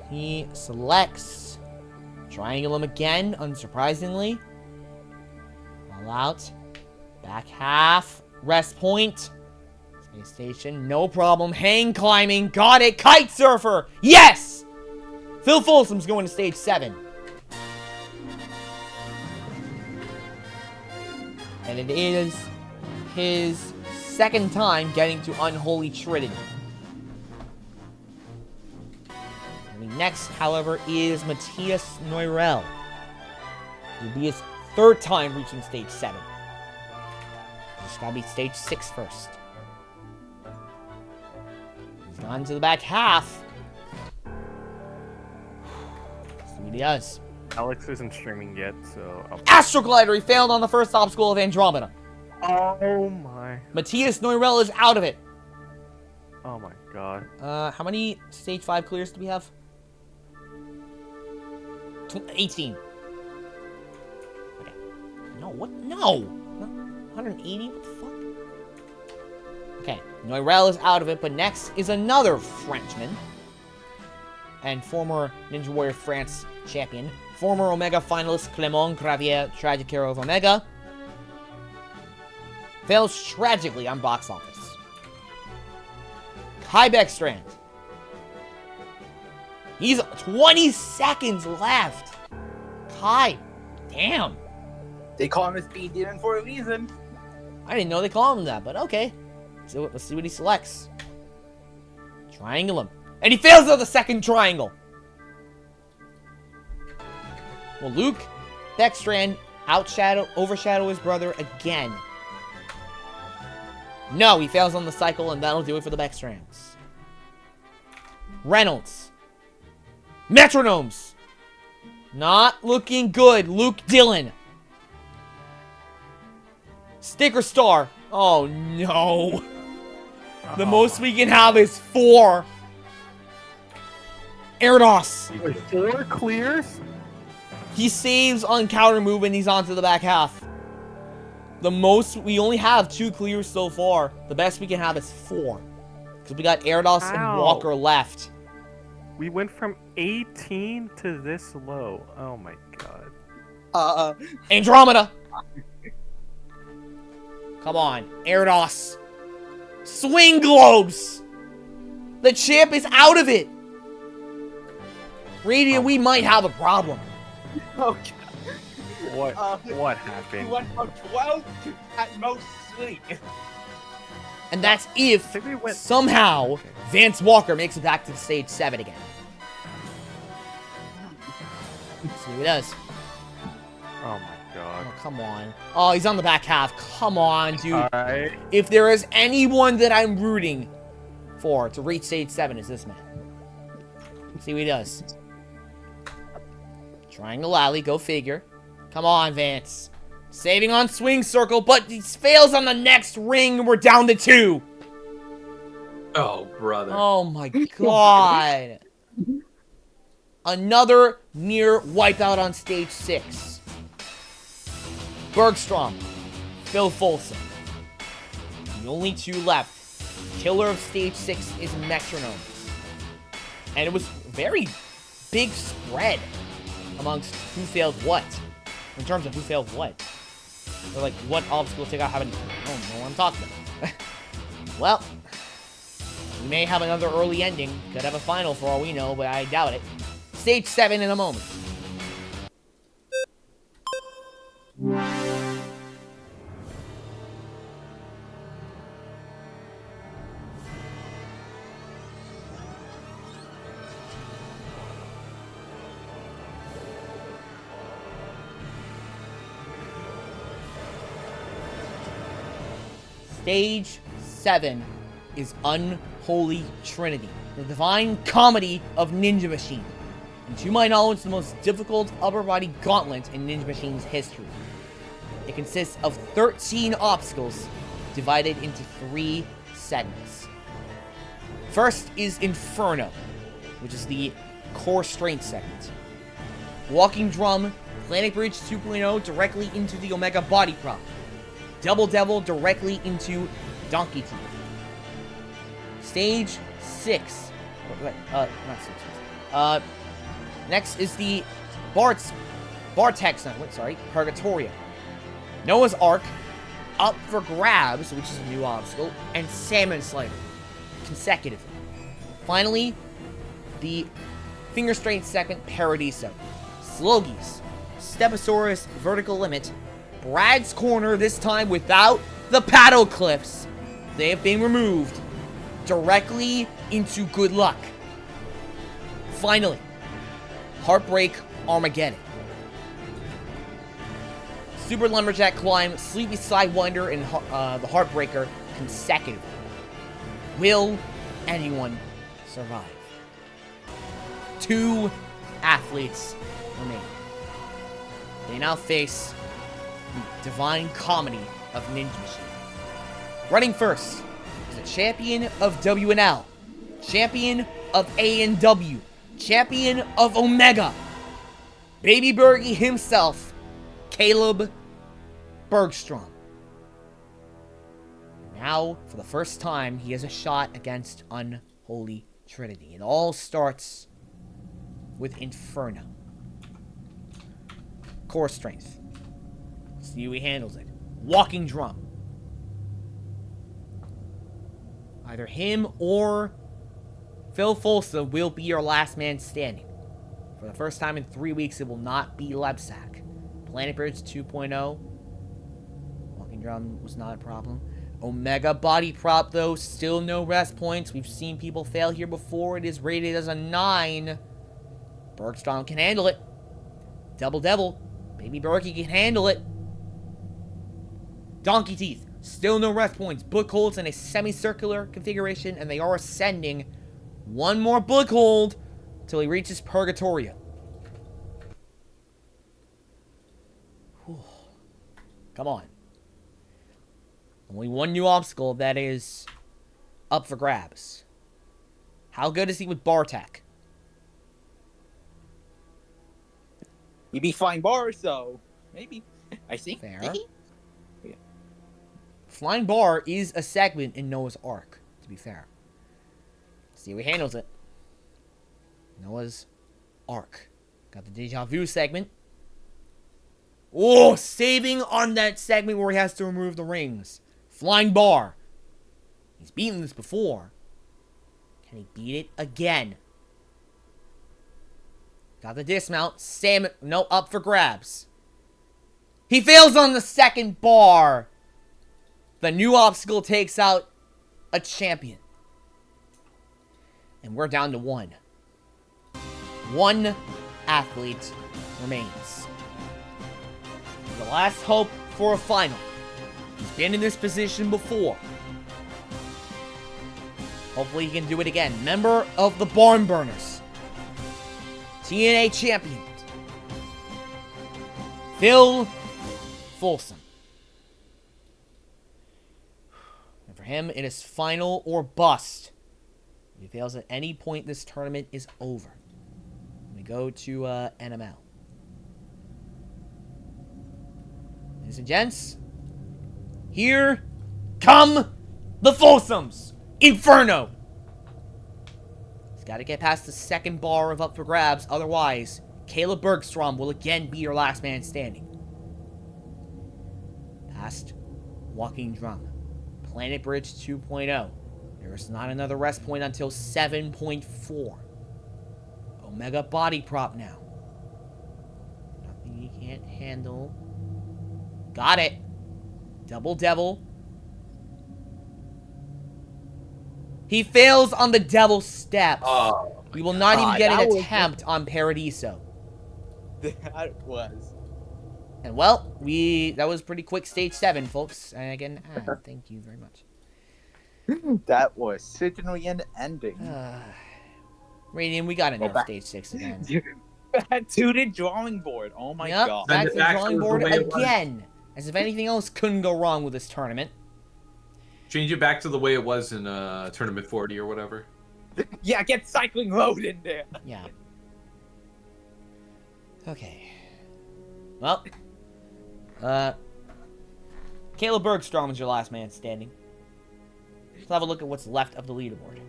He selects. Triangle him again, unsurprisingly. All out. Back half. Rest point. Space station, no problem. Hang climbing. Got it. Kite surfer. Yes! Phil Folsom's going to stage 7. And it is his second time getting to Unholy Trinity. Next, however, is Matthias Neurel. It'll be his 3rd time reaching stage 7. Just gotta be stage 6 first. He's gone to the back half. Let's see what he does. Alex isn't streaming yet, so... Astro Glider! He failed on the first obstacle of Andromeda. Oh my... Matthias Neurel is out of it. Oh my god. How many stage 5 clears do we have? 18. Okay. No, what? No! 180? What the fuck? Okay. Neurel is out of it, but next is another Frenchman. And former Ninja Warrior France champion. Former Omega finalist Clément Gravier, tragic hero of Omega. Fails tragically on box office. Kai Beckstrand. He's 20 seconds left. Kai. Damn. They call him a speed demon for a reason. I didn't know they call him that, but okay. So let's see what he selects. Triangle him. And he fails on the second triangle. Will Luke Beckstrand overshadow his brother again? No, he fails on the cycle, and that'll do it for the Beckstrands. Reynolds. Metronomes. Not looking good. Luke Dillon. Sticker Star. Oh, no. The most we can have is 4. Erdos. Wait, 4 clears? He saves on counter move and he's onto the back half. The most, we only have 2 clears so far. The best we can have is 4. Because we got Erdos and Ow. Walker left. We went from 18 to this low. Oh my god. Andromeda. Come on, Erdos. Swing globes. The champ is out of it. Radiant, we might have a problem. Okay. What We happened? went from 12 to at most 3. And that's if I think we went. somehow Vance Walker makes it back to stage 7 again. Let's see what he does. Oh my god. Oh, come on. Oh, he's on the back half. Come on, dude. Alright. If there is anyone that I'm rooting for to reach stage 7, is this man. Let's see what he does. Triangle Alley, go figure. Come on, Vance. Saving on swing circle, but he fails on the next ring. We're down to 2. Oh, brother. Oh my god. Another near wipeout on stage 6. Bergstrom. Phil Folsom. The only 2 left. Killer of stage 6 is Metronome. And it was very big spread amongst who failed what. In terms of who failed what. Or like what obstacle take out haven't. I don't know what I'm talking about. Well, we may have another early ending. Could have a final for all we know, but I doubt it. Stage 7 in a moment. Stage 7 is Unholy Trinity, the divine comedy of Ninja Machine. And to my knowledge, the most difficult upper body gauntlet in Ninja Machine's history. It consists of 13 obstacles divided into 3 segments. First is Inferno, which is the core strength segment. Walking Drum, Planet Bridge 2.0 directly into the Omega body prop. Double Devil directly into Donkey Teeth. Stage 6. Not 6. Next is the Bartex, Purgatorio. Noah's Ark, Up for Grabs, which is a new obstacle, and Salmon Slider, consecutively. Finally, the Finger Strength segment, Paradiso. Slogies, Stegosaurus Vertical Limit, Brad's Corner, this time without the paddle cliffs. They have been removed directly into Good Luck. Finally, Heartbreak Armageddon. Super Lumberjack Climb, Sleepy Sidewinder, and the Heartbreaker consecutively. Will anyone survive? 2 athletes remain. They now face the divine comedy of Ninja Machine. Running first is the champion of WNL, champion of A&W, champion of Omega, Baby Bergie himself, Caleb Bergstrom. Now, for the first time, he has a shot against Unholy Trinity. It all starts with Inferno. Core strength. See how he handles it. Walking Drum. Either him or Phil Folsom will be your last man standing. For the first time in 3 weeks, it will not be Lebsack. Planet Bridge 2.0. Walking Drum was not a problem. Omega body prop, though, still no rest points. We've seen people fail here before. It is rated as a 9. Bergstrom can handle it. Double Devil. Baby Berkey can handle it. Donkey Teeth. Still no rest points. Book holds in a semicircular configuration, and they are ascending. One more book hold till he reaches Purgatorio. Whew. Come on. Only one new obstacle, that is up for grabs. How good is he with bar tech? He'd be flying bar, so maybe. I see. Fair. Maybe. Yeah. Flying bar is a segment in Noah's Ark, to be fair. See how he handles it. Noah's Ark. Got the Deja Vu segment. Oh, saving on that segment where he has to remove the rings. Flying bar. He's beaten this before. Can he beat it again? Got the dismount. Sam, no, up for grabs. He fails on the second bar. The new obstacle takes out a champion. And we're down to one. One athlete remains. The last hope for a final. He's been in this position before. Hopefully he can do it again. Member of the Barn Burners. TNA champion. Phil Folsom. And for him, it is final or bust. If he fails at any point, this tournament is over. We go to NML. Ladies and gents, here come the Folsoms. Inferno. He's got to get past the second bar of up for grabs. Otherwise, Caleb Bergstrom will again be your last man standing. Past Walking Drum. Planet Bridge 2.0. There is not another rest point until 7.4. Omega body prop now. Nothing he can't handle. Got it. Double Devil. He fails on the Devil steps. Oh, We will not even get that an was- attempt on Paradiso. That was. And well, that was pretty quick stage 7, folks. And again, thank you very much. That was certainly an ending. Radiant, we gotta know back- stage 6 again. Back to the drawing board. Oh my Yep, god. back to Send it the back drawing to the board way it was. again. As if anything else couldn't go wrong with this tournament. change it back to the way it was in Tournament 40 or whatever. Yeah, get cycling load in there. Yeah. Okay. Well. Caleb Bergstrom is your last man standing. Let's have a look at what's left of the leaderboard.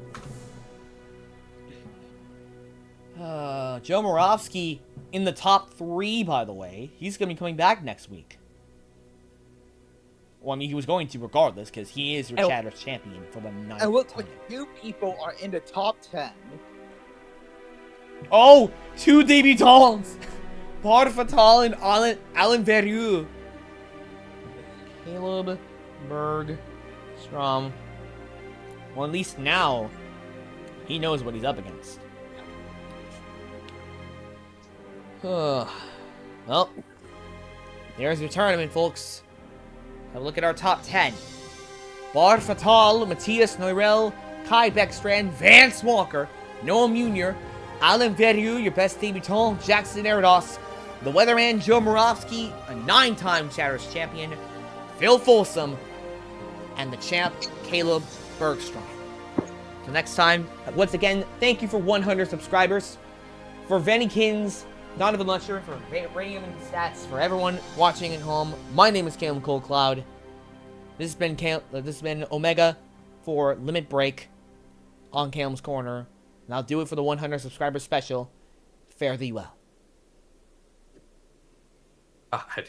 Joe Moravsky in the top 3, by the way. He's going to be coming back next week. Well, I mean, he was going to regardless, because he is your And- Chatter's champion for the 9th And look, time. like 2 people are in the top 10. Oh! 2 debutants! Bar Fatal and Alan Verrieu. Caleb Bergstrom. Well, at least now, he knows what he's up against. Well, there's your tournament, folks. Have a look at our top 10. Bar Fatal, Matthias Neurel, Kai Beckstrand, Vance Walker, Noam Jr., Alan Verrieu, your best debutant, Jackson Erdos, the Weatherman Joe Moravsky, a 9-time Chatter's champion, Phil Folsom, and the champ, Caleb Bergstrom. Till next time, once again, thank you for 100 subscribers. For Vennykins, Donovan Lusher, for Radium and Stats, for everyone watching at home, my name is Caleb Cold Cloud. This has been Omega for Limit Break on Caleb's Corner. And I'll do it for the 100 subscriber special. Fare thee well. God.